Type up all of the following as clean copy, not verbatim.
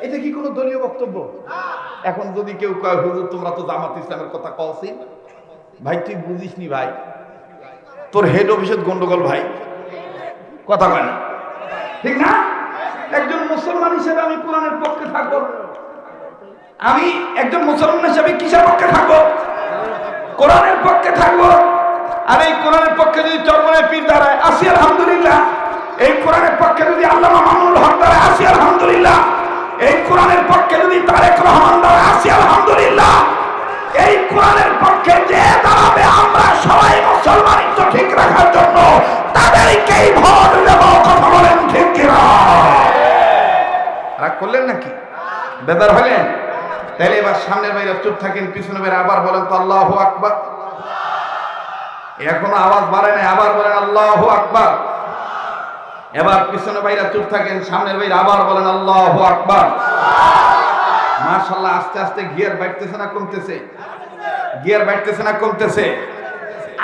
এটা কি কোনো দলীয় বক্তব্য? এখন যদি কেউ কয় হুজুর তোমরা তো জামাত ইসলামের কথা কওছি, ভাই তুই বুঝিস নি ভাই, তোর হেড অফিসের গন্ডগোল ভাই, কথা কয় না, ঠিক না? একজন মুসলমান হিসেবে আমি কোরআনের পক্ষে থাকবো। আমি একজন মুসলমান হিসেবে কিসের পক্ষে থাকবো? কোরআনের পক্ষে থাকবো। আর এই কোরআনের পক্ষে যদি চরমনের পীর দাঁড়ায়, আসি আলহামদুলিল্লাহ। এই কোরআনের পক্ষে যদি আল্লামা মামুনুল হক দাঁড়ায়, আসি আলহামদুলিল্লাহ। এই কোরআনের পক্ষে যদি তারেক রহমান দাঁড়ায়, আসি আলহামদুলিল্লাহ। এই কোরআনের পক্ষে যে দাঁড়াবে আমরা সবাই মুসলমানিত্ব ঠিক রাখার জন্য তাদেরকেই ভোট দেব। কথা বলেন ঠিক কিনা? রাগ করলেন নাকি? বেদার হলেন? তাহলে এবার সামনের বাইরে চুপ থাকেন, পিছনে বাইরে আবার বলেন তো আল্লাহু আকবার। এখনো আওয়াজ বাড়ে নাই, আবার বলেন আল্লাহু আকবার। এবার পিছনে বাইরে চুপ থাকেন, সামনের বাইরে আবার বলেন আল্লাহু আকবার। মাশাআল্লাহ, আস্তে আস্তে গিয়ার বাড়তেছে না কমতেছে? গিয়ার বাড়তেছে না কমতেছে?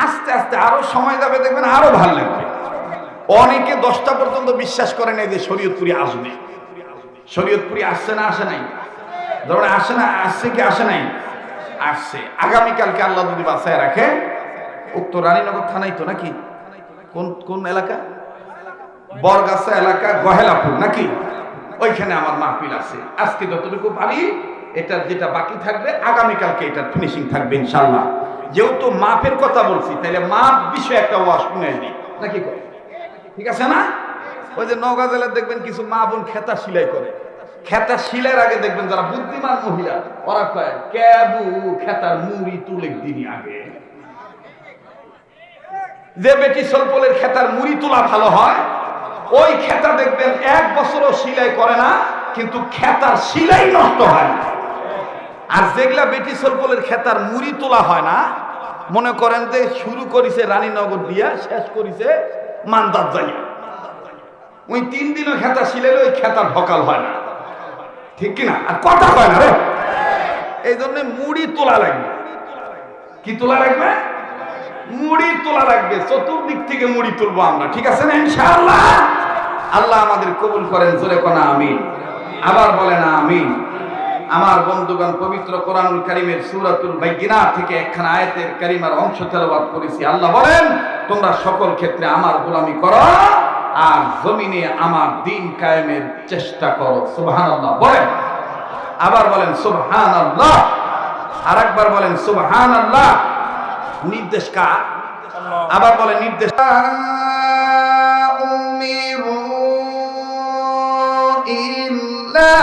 আস্তে আস্তে আরো সময় যাবে, দেখবেন আরো ভালো লাগবে। অনেকে 10টা পর্যন্ত বিশ্বাস করে নাই যে শরীয়তপুরি আসবে। শরীয়তপুরি আসছে না আসে নাই? ধরুন আসে না, আসছে কি আসে নাই? আসছে। আগামীকালকে আল্লাহ যদি বাঁচায় রাখে, উক্ত রানীনগর থানায় তো নাকি কোন কোন এলাকা, বরগাছা এলাকা, গহেলাপুর নাকি, ওইখানে আমার মাহফিল আছে। আজকে যতটুকু পারি, এটার যেটা বাকি থাকবে আগামীকালকে এটার ফিনিশিং থাকবে ইনশাআল্লাহ। যেহেতু মাপের কথা বলছি, তাহলে মাপ বিষয়ে একটা ওয়াজ শুনে দিই নাকি, ঠিক আছে না? ওই যে নওগাঁ জেলার দেখবেন কিছু মা বোন খেতা সিলাই করে, খেতা সিলাইয়ের আগে দেখবেন যারা বুদ্ধিমান মহিলা, ওরা কয় কেবু খেতার মুড়ি তুলে দিনই আগে। যে বেটি সলপলের খেতার মুড়ি তোলা ভালো হয়, ওই খেতা দেখবেন 1 বছরও সিলাই করে না, কিন্তু খেতার সিলাই নষ্ট হয় না। আর যেগুলা বেটি সলপলের খেতার মুড়ি তোলা হয় না, মনে করেন যে শুরু করেছে রানীনগর দিয়া, শেষ করেছে মান্দার যাইয়া, ওই 3 দিনও খেতা সিলাইলে ওই খেতা ঢকাল হয় না, ঠিক কিনা? আর কথা হয় না রে। এই জন্য মুড়ি তোলা লাগবে। কি তোলা লাগবে? মুড়ি তোলা লাগবে। চতুর্দিক থেকে মুড়ি তুলবো আমরা, ঠিক আছে না ইনশাআল্লাহ? আল্লাহ আমাদের কবুল করেন, জোরে কোনা আমিন। আবার বলেন আমিন। আমার বন্ধুগণ, পবিত্র কোরআনুল কারীমের সূরাতুল বাইয়িনা থেকে একখানা আয়াতের কারিমার অংশ তেলাওয়াত করেছি। আল্লাহ বলেন, তোমরা সকল ক্ষেত্রে আমার গোলামি করো আর জমিনে আমার দ্বীন কায়েমের চেষ্টা করো। সুবহানাল্লাহ বলেন। আবার বলেন সুবহানাল্লাহ। আরেকবার বলেন সুবহানাল্লাহ। নির্দেশ কার? আবার বলেন নির্দেশ। উমিরু ইল্লা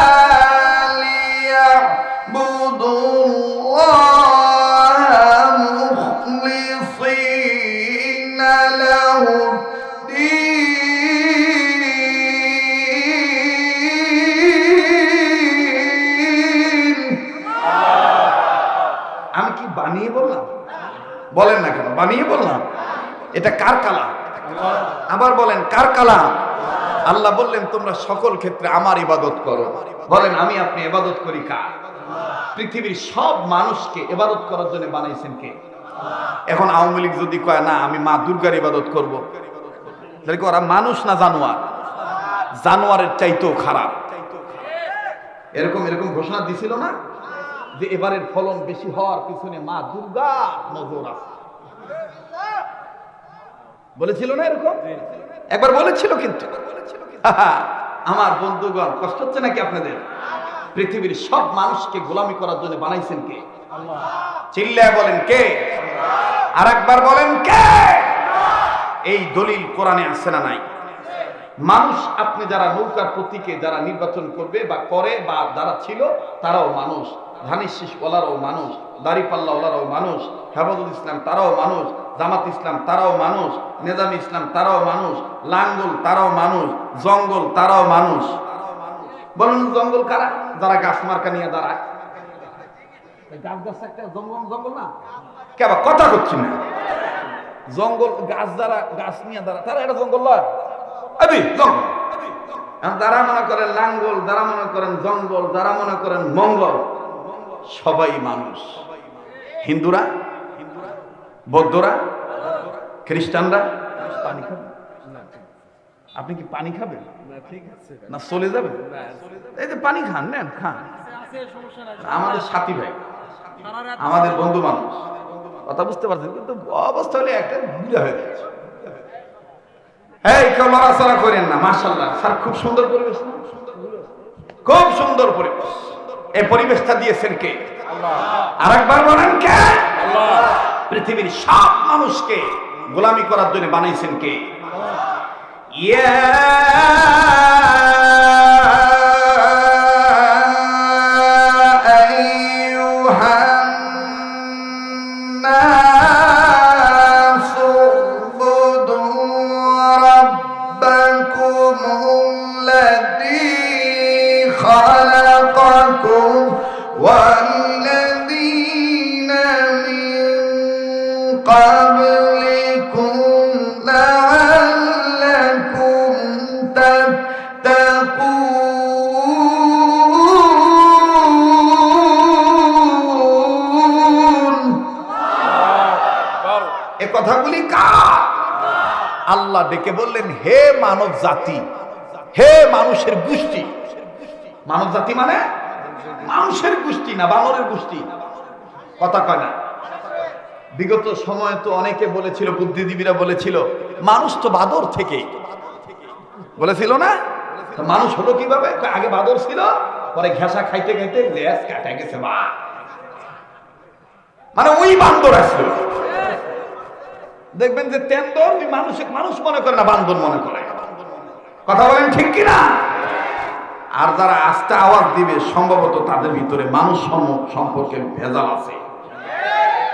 লিয়াবুদুল্লাহ মুখলিসিনা লাহুদ্দীন। আমি কি বানিয়ে বললাম? বলেন না কেন বানিয়ে বললাম? এটা কার কালাম? আবার বলেন কার কালাম? আল্লাহ বললেন তোমরা সকল ক্ষেত্রে আমার ইবাদত করো। বলেন আমি আপনি ইবাদত করি কার? পৃথিবীর সব মানুষকে ইবাদত করার জন্য বানাইছেন কে? এখন আওয়ামী লীগ যদি কয় না আমি মা দুর্গার ইবাদত করব, তাহলে কি ওরা মানুষ না জানোয়ার? জানোয়ারের চাইতেও খারাপ। এরকম এরকম ঘোষণা দিছিল না যে এবারের ফলন বেশি হওয়ার পিছনে মা দুর্গা নজর আছে, বলেছিল না এরকম? একবার বলেছিল কিন্তু। আমার বন্ধুগণ, কষ্ট হচ্ছে নাকি আপনাদের? পৃথিবীর সব মানুষকে গোলামি করার জন্য বানাইছেন কে? আল্লাহ। চিল্লায় বলেন কে? আর একবার বলেন কে? এই দলিল কোরআনে আছে না নাই? মানুষ, আপনি যারা নৌকার প্রতীকে যারা নির্বাচন করবে বা করে বা যারা ছিল, তারাও মানুষ। ধানের শীষ ওলারাও মানুষ, দাড়িপাল্লা ওলারাও মানুষ, হেফাজত ইসলাম তারাও মানুষ, জামাত ইসলাম তারাও মানুষ, নেজামি ইসলাম তারাও মানুষ, লাঙ্গল তারাও মানুষ, জঙ্গল তারাও মানুষ। বলুন জঙ্গল কারা? যারা গাছ মার্কা নিয়ে দাঁড়ায়। গাছ গাছ একটা জঙ্গল, জঙ্গল না কেবা কথা করছি না। জঙ্গল গাছ যারা গাছ নিয়ে দাঁড়ায় তারা এটা জঙ্গল নয়। জঙ্গল যারা মনে করেন লাঙ্গল, যারা মনে করেন জঙ্গল, যারা মনে করেন মঙ্গল, সবাই মানুষ। হিন্দুরা, বৌদ্ধরা, খ্রিস্টানরা, আপনি কি পানি খাবেন না চলে যাবেন? এই যে পানি খান, নেন খান। আমাদের সাথী ভাই, আমাদের বন্ধু মানুষ, কথা বুঝতে পারছেন, কিন্তু অবস্থা হলে একটা বুঝা হয়ে যাচ্ছে। এই কেউ লড়াচড়া করেন না। মাশাআল্লাহ স্যার, খুব সুন্দর পরিবেশ না? খুব সুন্দর পরিবেশ। এই পরিবেশটা দিয়েছেন কে? আরেকবার বলেন কে? পৃথিবীর সব মানুষকে গোলামি করার জন্য বানাইছেন কে? ইয়া আইয়ুহান নাস উবুদু রাব্বাকুমুল্লাযী খালাকাকুম ওয়াল্লাযীনা মিন ক্বাবলিকুম লাআল্লাকুম তাত্তাকুন। এ কথাগুলি কার? আল্লাহ ডেকে বললেন, হে মানব জাতি, হে মানুষের গোষ্ঠী। মানব জাতি মানে মানুষের গোষ্ঠী না বানরের গোষ্ঠী। কথা কয় না। বিগত সময় তো অনেকে বলেছিল, বুদ্ধিজীবীরা বলেছিল মানুষ তো বাদর থেকে, বলেছিল না? মানুষ হলো কিভাবে? আগে বাদর ছিল, পরে ঘেঁষা খাইতে খাইতে লেজ কাটা গেছে। বা মানে ওই বান্দর আসলো। দেখবেন যে তেন্দর ওই মানুষ মনে করে না, বান্দর মনে করে। কথা বলেন ঠিক কিনা? আর যারা আস্তে আওয়াজ দিবে সম্ভবত তাদের ভিতরে মানুষ সম্পর্কে ভেজাল আছে।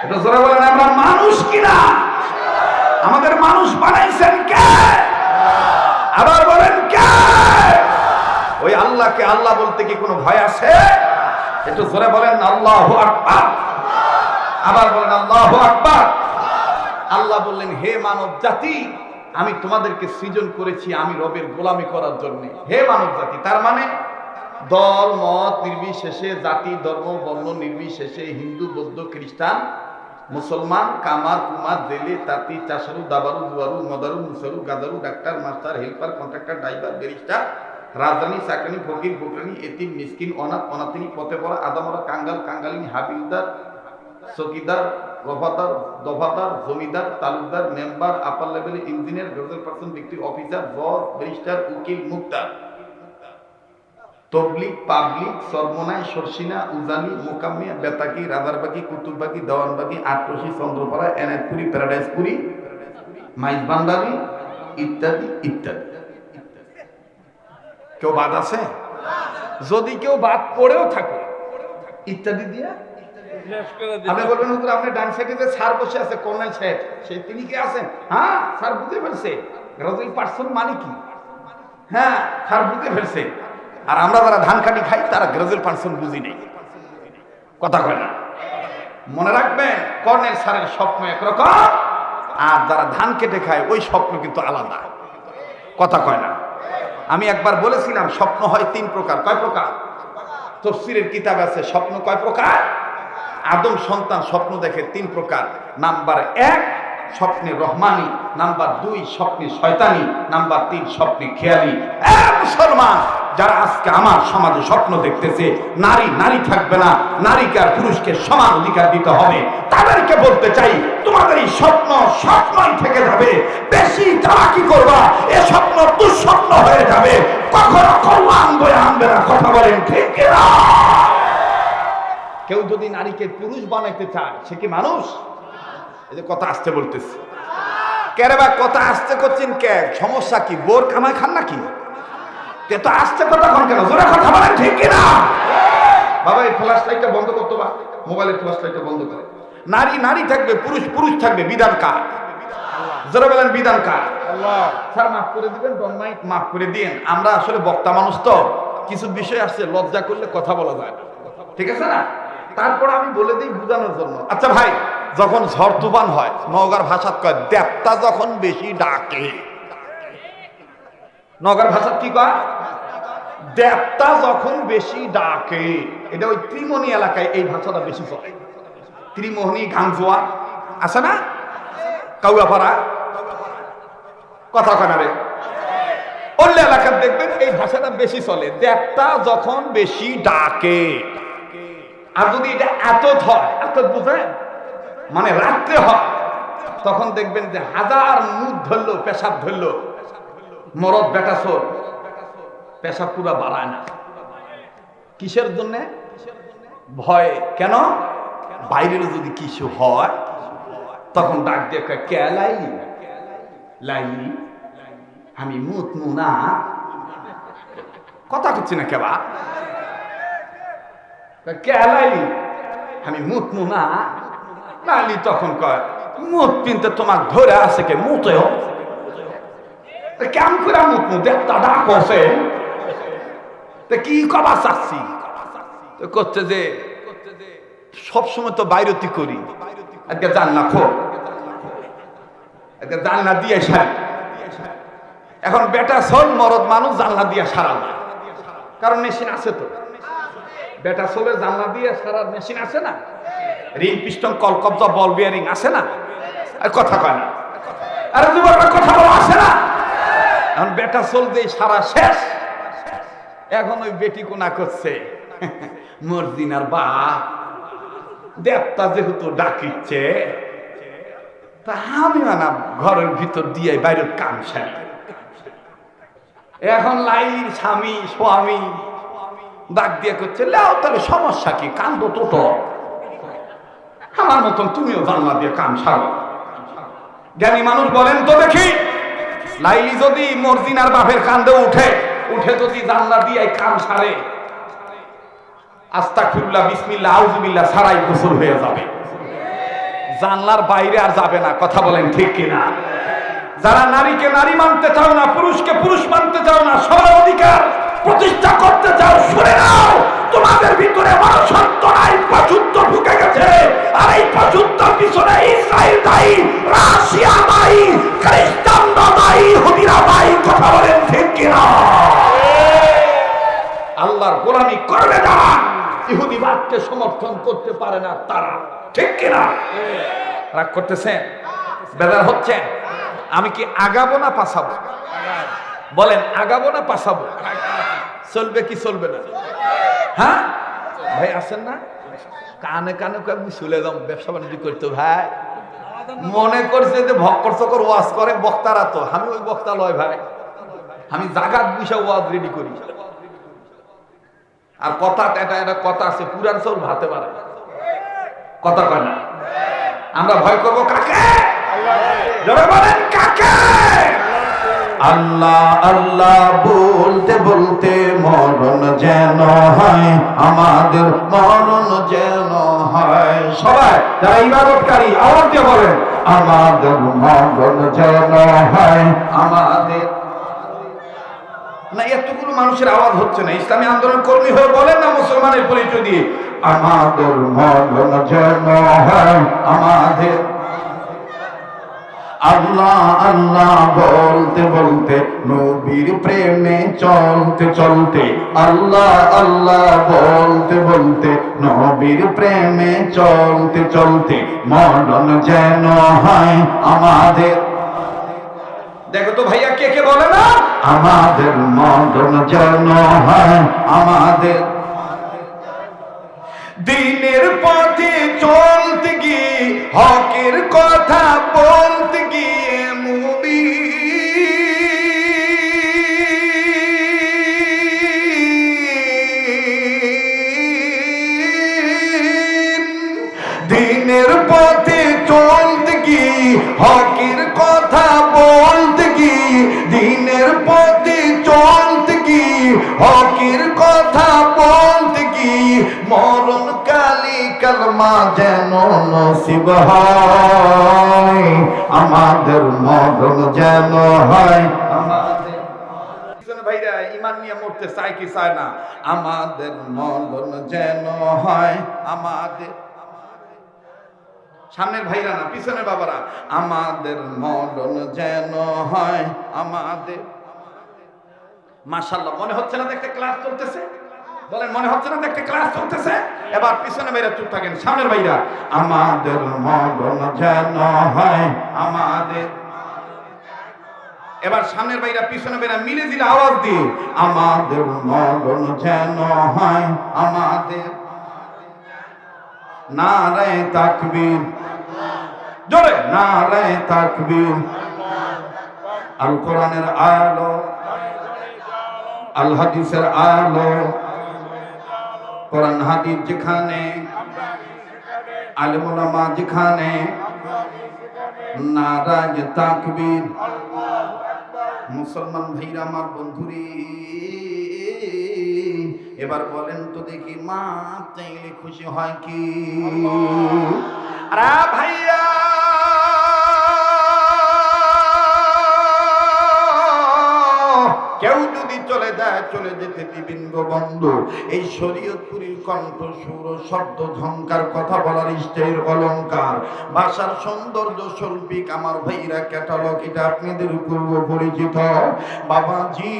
এটা জোরে বলেন, আমরা মানুষ কিনা? আমাদের মানুষ বানাইছেন কে? আবার বলেন কে? ওই আল্লাহকে আল্লাহ বলতে কি কোনো ভয় আছে? একটু জোরে বলেন আল্লাহু আকবার। আবার বলেন আল্লাহু আকবার। আল্লাহ বললেন, হে মানব জাতি, আমি তোমাদেরকে সৃজন করেছি আমি রবের গোলামি করার জন্য। হে মানব জাতি, তার মানে দল মত নির্বিশেষে, জাতি ধর্ম বর্ণ নির্বিশেষে, হিন্দু বৌদ্ধ খ্রিস্টান মুসলমান, কামার কুমার জেলে তাঁতি চাষারু দাবারু দুয়ারু মদারু মুসারু গাদারু doctor master helper contractor driver barrister রাজধানী চাকরানি ফকির ফকরানি এতিম মিসকিন অনাথ অনাথিনী পথে পড়া আদামরা কাঙ্গাল কাঙ্গালিনী হাবিলদার চকিদার রফাদার দফাদার জমিদার তালুকদার মেম্বার আপার লেভেল ইঞ্জিনিয়ার গজল পার্সন ব্যক্তি অফিসার জজ ব্যারিস্টার উকিল মুক্তার তবলিগ পাবলিক সরমনাই সরসিনা উজানি মোকাম্মিয়া বেতাকি রাজারবাগি কুতুববাগি দেওয়ানবাগি আটরশি চন্দ্রপাড়া এনায়তপুরি প্যারাডাইসপুরি মাইজবান্ডারি ইত্যাদি ইত্যাদি। কেউ বাদ আছে? যদি কেউ বাদ পড়েও থাকে ইত্যাদি দিয়ে আপনি বলবেন হুজুর আপনি ডান সাইডে যে স্যার বসে আছে কর্নাল সাহেব, সে তিনি কি আছেন? হ্যাঁ স্যার বুঝতে ফেলছে গ্রাজুয়েল পার্সন মানে কি। হ্যাঁ স্যার বুঝতে ফেলছে। আর আমরা যারা ধান কাটি খাই তারা গ্রাজুয়েল পার্সন বুঝি নেই। কথা কয় না। মনে রাখবেন, কর্নেল স্যারের স্বপ্ন একরকম, আর যারা ধান কেটে খায় ওই স্বপ্ন কিন্তু আলাদা। কথা কয় না। আমি একবার বলেছিলাম স্বপ্ন হয় 3 প্রকার। কয় প্রকার? তাফসীরের কিতাব আছে স্বপ্ন কয় প্রকার। আদম সন্তান স্বপ্ন দেখে 3 প্রকার। নাম্বার 1 স্বপ্নে রহমানি, নাম্বার 2 স্বপ্নে শয়তানি, নাম্বার 3 স্বপ্নে খেয়ালি। মুসলমান যারা আজকে আমার সমাজে স্বপ্ন দেখতেছে নারী নারী থাকবে না, নারীকে আর পুরুষকে সমান অধিকার দিতে হবে, তাদেরকে বলতে চাই তোমাদের এই স্বপ্ন স্বপ্নই থেকে যাবে। বেশি চালাকি করবা, এ স্বপ্ন দুঃস্বপ্ন হয়ে যাবে, কখনো কল্যাণ বয়ে আনবে না। কথা বলেন ঠিক কিনা? কেউ যদি নারীকে পুরুষ বানাইতে চায় সে কি মানুষ? এই যে কথা আসতে বলতেছি কেরে বা কথা আসতে করছেন কে? সমস্যা কি? বোর কামাই খান নাকি? তো আসতে কথা কোন কেন? জোরে কথা বলেন ঠিক কিনা? বাবা এই ফ্ল্যাশ লাইটটা বন্ধ করতো, বা মোবাইলের ফ্ল্যাশ লাইটটা বন্ধ করে। নারী নারী থাকবে, পুরুষ পুরুষ থাকবে, বিধান কার? জোরে বলেন বিধান কার? আল্লাহ। স্যার মাফ করে দিবেন, ডনমাইক মাফ করে দিন। আমরা আসলে বক্তা মানুষ তো, কিছু বিষয় আসছে লজ্জা করলে কথা বলা যায় না, ঠিক আছে না? তারপর আমি বলে দিই বুঝানোর জন্য। আচ্ছা ভাই, যখন ঝড় তুফান হয় নওগাঁর ভাষাত কয় দেবতা যখন বেশি ডাকে। নওগাঁর ভাষাত কি কয়? দেবতা যখন বেশি ডাকে। এটা ওই ত্রিমোহনী এলাকায় এই ভাষাটা বেশি চলে। ত্রিমোহনী গাংজোয়া আছে না, কাউয়াপাড়া, কথা কয় না রে? অন্য এলাকার দেখবেন এই ভাষাটা বেশি চলে, দেবতা যখন বেশি ডাকে। আর যদি এটা এত হয়, এত বুঝেন মানে রাত্রে হয়, তখন দেখবেন যে হাজার মুখ ধরলো, পেশাব ধরলো, মরদ বেটা চোর পেশাব পুরা বাড়ায় না। কিসের জন্য? ভয়। কেন? বাইরের যদি কিছু হয় তখন ডাক দিয়ে কে লাইলি, লাইলি আমি মুতমু না, কথা করছি না কেবা, কে লাইলি আমি মুতমু না, লাইলি তখন কয় মুত পিনতে তোমার ধরে আছে কে মুতেও, কেমন করে মুতমু, দেখতা ডাক আছে কি কবা চাচ্ছি, করছে যে সবসময় তো বাইরতি করি, আজকে জানলা খো, আজকে জানলা দিয়ে সারি। এখন বেটা সোল মরদ মানুষ জানলা দিয়ে সারা না, কারণ মেশিন আছে তো, বেটা সোলের জানলা দিয়ে সারার মেশিন আছে না, রিং পিস্টন কলকব্জা বল বিয়ারিং আছে না, আর কথা কয় না, আরে যুবকরা কথা বলা আছে না। এখন বেটা সোল দিয়ে সারা শেষ, এখন ওই বেটি কোনা করছে মর্জিনার বাপ দেবতা যেহেতু ডাকিচ্ছে, তা আমি না ঘরের ভিতর দিয়ে বাইরের কাম সারি। এখন লাইলির স্বামী স্বামী ডাক দিয়ে করছে, লেও তাহলে সমস্যা কি, কান্দ তো আমার মতন তুমিও জানলা দিয়ে কাম সারো। জ্ঞানী মানুষ বলেন তো দেখি, লাইলি যদি মর্জিনার বাপের কান্দে উঠে যদি জানলা দিয়ে কাম সারে, আস্তাগফিরুল্লাহ বিসমিল্লাহ আউযুবিল্লাহ সারাই গোসল হয়ে যাবে, জানলার বাইরে আর যাবে না। কথা বলেন ঠিক কিনা? যারা নারীকে নারী মানতে চাও না, পুরুষকে পুরুষ মানতে চাও না, সবার অধিকার প্রতিষ্ঠা করতে চাও, শুনে নাও, তোমাদের ভিতরে মনুষ্যত্ব নাই, পশুত্ব ঢুকে গেছে। আর এই পশুত্বের পিছনে ইসরায়েল দায়ী, রাশিয়া দায়ী, খ্রিস্টানরা দায়ী, ইহুদিরা দায়ী। কথা বলেন ঠিক কিনা? আল্লাহর গোলামি করবে যারা, ইহুদিবাদকে সমর্থন করতে পারে না তারা, ঠিক কিনা? রাগ করতেছেন? বেজার হচ্ছেন? আমি কি আগাবো না পাছাবো? বলেন আগাবো না পাছাবো? চলবে কি চলবে না? হ্যাঁ ভাই আছেন না? কানে কানে আমি চলে যাম, ব্যবসা বাণিজ্য করতে ভাই। মনে করছে যে ভক্কর চকর ওয়াজ করে বক্তারা, তো আমি ওই বক্তা লয় ভাই, আমি জাগাত বিষয় ওয়াজ রেডি করি। আর কথা এটা কথা আছে, পুরান চাউল ভাতে পারে, কথা কয় না। আমরা ভয় করবো কাকে? বলেন কাকে? আল্লাহ আল্লাহ বলতে বলতে মরণ যেন হয়, আমাদের মরণ যেন হয়। সবাই যারা ইবাদতকারী আওয়াজ দিয়ে বলেন, আমাদের মরণ যেন হয়, আমাদের। না এতগুলো মানুষের আওয়াজ হচ্ছে না, ইসলামী আন্দোলন কর্মী হয়ে বলেন না মুসলমানের পরিচয় দিয়ে, আমাদের মরণ যেন হয়, আমাদের। আল্লাহ আল্লাহ বলতে বলতে নবীর প্রেমে চলতে চলতে, আল্লাহ আল্লাহ বলতে বলতে নবীর প্রেমে চলতে চলতে মরণ যেন হয় আমাদের। দেখো তো ভাইয়া কে কে বলে না আমাদের মরণ যেন হয় আমাদের। দিনের পথে চলতে গিয়ে হকের কথা বলতে গিয়ে দিনের পথে চলতে গিয়ে হকের কথা বলতে গিয়ে, দিনের পথে চলতে গিয়ে হকের কথা বলতে গিয়ে মরণ কালী কালমা যেন নসিব হয়, আমাদের মরণ যেন হয় আমাদের। ভাইরা ইমান নিয়ে মরতে চায় কি চায় না? আমাদের মরণ যেন হয় আমাদের। সামনের ভাইরা না, পিছনের বাবারা, আমাদের মরণ যেন হয় আমাদের। মাশাআল্লাহ, মনে হচ্ছে না দেখতে ক্লাস চলতেছে? বলেন মনে হচ্ছে না দেখতে ক্লাস চলতেছে? এবার পিছনে ভাইরা চুপ থাকেন, সামনের ভাইরা, আমাদের মরণ যেন হয় আমাদের। এবার সামনের বাইরা পিছনে বাইরা মিলে দিলে আওয়াজ দিয়ে, আমাদের মরণ যেন হয় আমাদের, নারে তাকবীর, জোরে নারে তাকবীর। আল কোরআনের আলো, আল হাদিসের আলো, কোরআন হাদিস যেখানে, আলেম ওলামা যেখানে, নারাজ তাকবীর। মুসলমান ভাইরা আমার বন্ধুরে, এবার বলেন তো দেখি মা চাইলে খুশি হয় কি? আরে ভাইয়া, কেউ যদি চলে যায় চলে যেতে দিবেন গো বন্ধু। এই শরীয়তপুরীর কণ্ঠ সুর শব্দ ঝংকার কথা বলার স্টাইল অলংকার ভাষার সৌন্দর্য শৈল্পিক আমার ভাইরা ক্যাটালগ, এটা আপনাদের পূর্ব পরিচিত। বাবাজি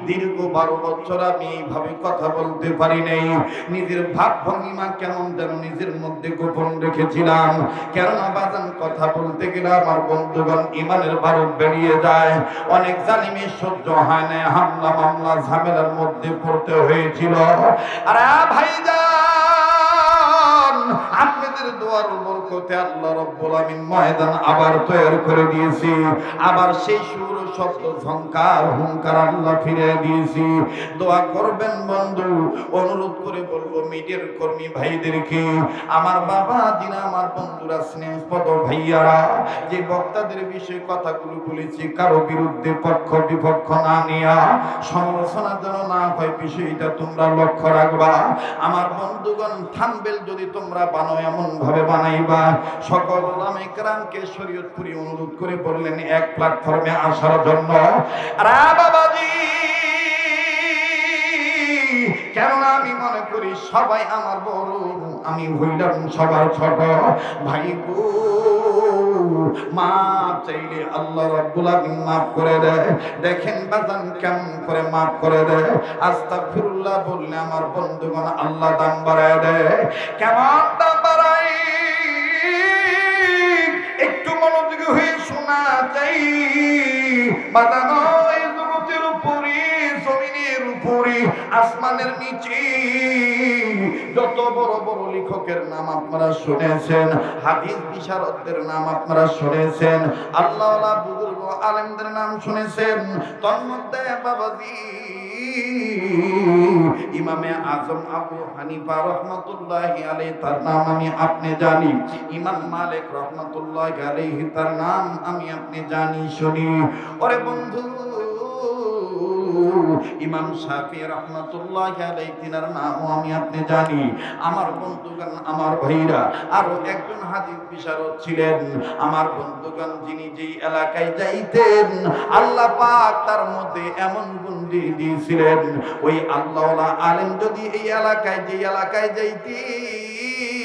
দীর্ঘ 12 বছর আমি এইভাবে কথা বলতে পারি নাই। নিজের ভাব ভঙ্গিমা কেমন যেন নিজের মধ্যে গোপন রেখেছিলাম, কেননা বাজান কথা বলতে গেলে আমার বন্ধুগণ ইমানের বারুদ বেরিয়ে যায়। অনেক জালিমের সহ্য হয় না, হামলা মামলা ঝামেলার মধ্যে পড়তে হয়েছিল। আরে ভাইজান, আপনাদের দোয়ার বরকতে আল্লাহ রাব্বুল আমিন ময়দান আবার তৈরি করে দিয়েছি, আবার সেই সুর শব্দ ঝংকার হুঙ্কার আল্লাহ ফিরে দিয়েছি। দোয়া করবেন বন্ধু। অনুরোধ করে বলবো মিডিয়ার কর্মী ভাইদেরকে, আমার বাবা দিনা, আমার বন্ধুরা, স্নেহপদ ভাইয়ারা, যে বক্তাদের বিষয়ে কথাগুলো বলেছি কারো বিরুদ্ধে পক্ষ বিপক্ষ না নিয়া, সমালোচনা যেন না হয় বিষয়টা তোমরা লক্ষ্য রাখবা। আমার বন্ধুগণ থাম্বনেল যদি তোমরা বানাও এমন ভাবে বানাইবা, সকল ওলামায়ে কেরামকে শরীয়তপুরি অনুরোধ করে বললেন এক প্ল্যাটফর্মে আসার জন্য। আরে বাবাজি, কেননা আমি মনে করি সবাই আমার বড়, আমি হইলাম সবার ছোট। ভাই গো, মাপ চাইলে আল্লাহ রাব্বুল আমিন মাফ করে দেয়। দেখেন বাজান কেমন করে মাফ করে দেয়। আস্তাগফিরুল্লাহ বললে আমার বন্ধুগণ আল্লাহ দাম বাড়ায় দেয়। কেমন দাম বাড়ায় একটু মনোযোগী হয়ে শোনা চাই। বাজানো এই জগতের উপরে, জমিনের উপরে, আসমানের নিচে যত বড় বড় লেখকের নাম আপনারা শুনেছেন, হাদিস বিশারদদের নাম আপনারা শুনেছেন, আল্লাহওয়ালা বুজুর্গ আলেমদের নাম শুনেছেন, তন্মধ্যে বাবাজি ইমামে আজম আবু হানিফা রহমাতুল্লাহি আলাইহি তার নাম আমি আপনি জানি, ইমাম মালিক রহমাতুল্লাহি আলাইহি তার নাম আমি আপনি জানি শুনি। ওরে বন্ধু, ইমাম শাফি রাহমাতুল্লাহি আলাইহি তিনার নামও আমি আপনি জানি। আমার বন্ধুগণ, আমার ভাইরা, আরো একজন হাদিস বিশারদ ছিলেন আমার বন্ধুগণ, যিনি যেই এলাকায় যাইতেন আল্লাহ পাক তার মধ্যে এমন গুণ দিয়েছিলেন, ওই আল্লাহওয়ালা আলেম যদি এই এলাকায়, যেই এলাকায় যাইতেন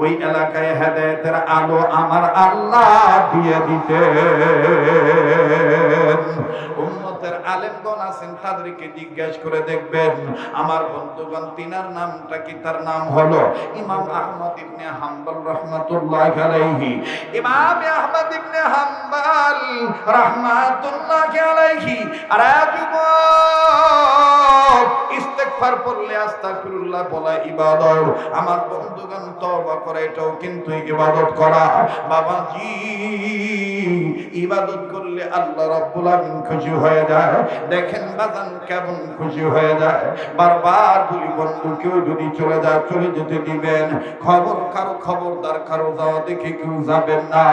ওই এলাকায় হেদায়েতের আলো আমার আল্লাহ দিয়ে দিতেন। উম্মতের আলেমগণ আছেন, তাদেরকে জিজ্ঞাসা করে দেখবেন। আমার বন্ধুগণ, তিনার নামটা কি? তার নাম হলো ইমাম আহমদ ইবনে হাম্বল রাহমাতুল্লাহি আলাইহি। ইমাম আহমদ ইবনে হাম্বল রাহমাতুল্লাহি আলাইহি। আর যুবক, ইস্তেগফার পড়লে আস্তাগফিরুল্লাহ বলা ইবাদত। আমার বন্ধুগণ, তওবা করা এটাও কিন্তু ইবাদত করা। বাবাজি, ইবাদত করলে আল্লাহ রাব্বুল আমিন খুশি হয়ে যায়। দেখেন বাজান কেমন খুশি হয়ে যায়। বারবার বলি বন্ধু, কেউ যদি চলে যায় চলে যেতে দিবেন। খবরদার কারো যাওয়া দেখে কেউ যাবেন না।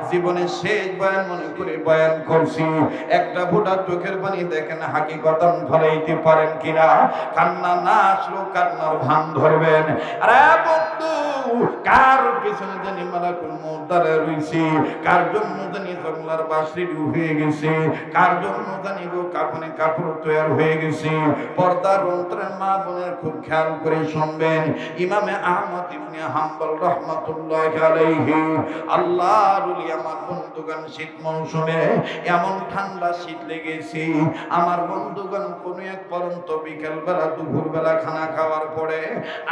জীবনের শেষ বয়ান মনে করে বয়ান করছি, একটা ফোঁটা চোখের পানি দেখেন হাকিকতান ফলাইতে পারেন কিনা। কান্না না আসলেও কান্নার ভান ধরবেন। আরে বন্ধু, কার পেছনে জানি মালাকুল মউত দাঁড়ায় রইছে, কার জন্য জানি জঙ্গলার বাঁশরি হয়ে গেছে, কার জন্য জানি গো কাফনে কাপড় তৈরি হয়ে গেছে। পর্দার অন্তরের মা বোনের খুব খেয়াল করে শুনবেন। ইমামে আহমদ ইবনে হাম্বল রাহমাতুল্লাহি আলাইহি, আল্লাহর ওলি আমার বন্ধুগণ, শীত মৌসুমে এমন ঠান্ডা শীত লেগেছে আমার বন্ধুগণ, কোন এক পরন্ত বিকেল বেলা দুপুর বেলা খানা খাওয়ার পরে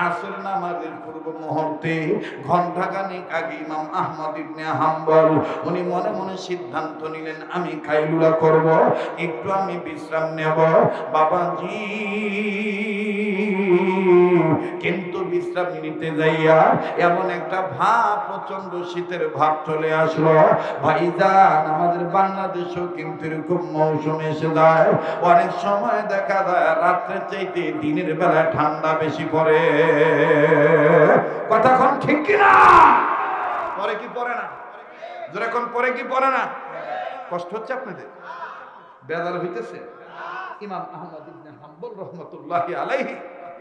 আসর নামাজের পূর্ব মুহূর্তে উঠে ঘণ্টাখানেক আগে ইমাম আহমদ ইবনে হাম্বল উনি মনে মনে সিদ্ধান্ত নিলেন, আমি কাইলুলা করব, একটু আমি বিশ্রাম নেব বাবাজি। কিন্তু বিশ্রাম নিতে যাইয়া এমন একটা ভাব, প্রচন্ড শীতের ভাব চলে আসলো। ভাইজান, আমাদের বাংলাদেশেও কিন্তু এরকম মৌসুম এসে যায়, অনেক সময় দেখা যায় রাত্রের চাইতে দিনের বেলা ঠান্ডা বেশি পড়ে। কথাক্ষণ ঠিক কিনা? পরে কি পড়ে না? যেরকম পরে কি পড়ে না? কষ্ট হচ্ছে আপনাদের? বেজার হইতেছে? ইমাম আহমদ ইবনে হাম্বল রহমতুল্লাহি আলাইহি,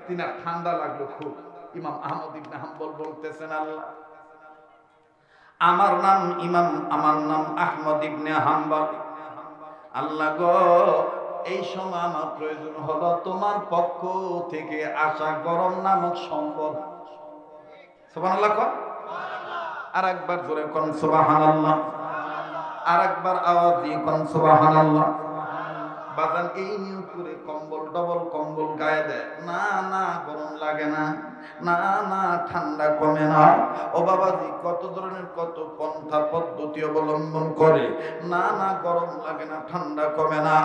তিনার ঠান্ডা লাগলো খুব। ইমাম আহমদ ইবনে হাম্বল বলতেছেন, আল্লাহ, আমার নাম আহমদ ইবনে হাম্বল। আল্লাহ গো, এই সময় আমার প্রয়োজন হলো তোমার পক্ষ থেকে আসা গরম নামক সম্বল। সুবহানাল্লাহ কোন? আর একবার জোরে কোন সুবহানাল্লাহ। আর একবার আওয়াজ দিয়ে কোন সুবহানাল্লাহ। বাজান এই নিয়ত করে কম্বল, ডবল কম্বল গায়ে দেয়, না না গরম লাগে না, না না ঠান্ডা কমে না। ও বাবাজি, কত ধরনের কত পন্থা পদ্ধতি অবলম্বন করে, না না গরম লাগে না, ঠান্ডা কমে না।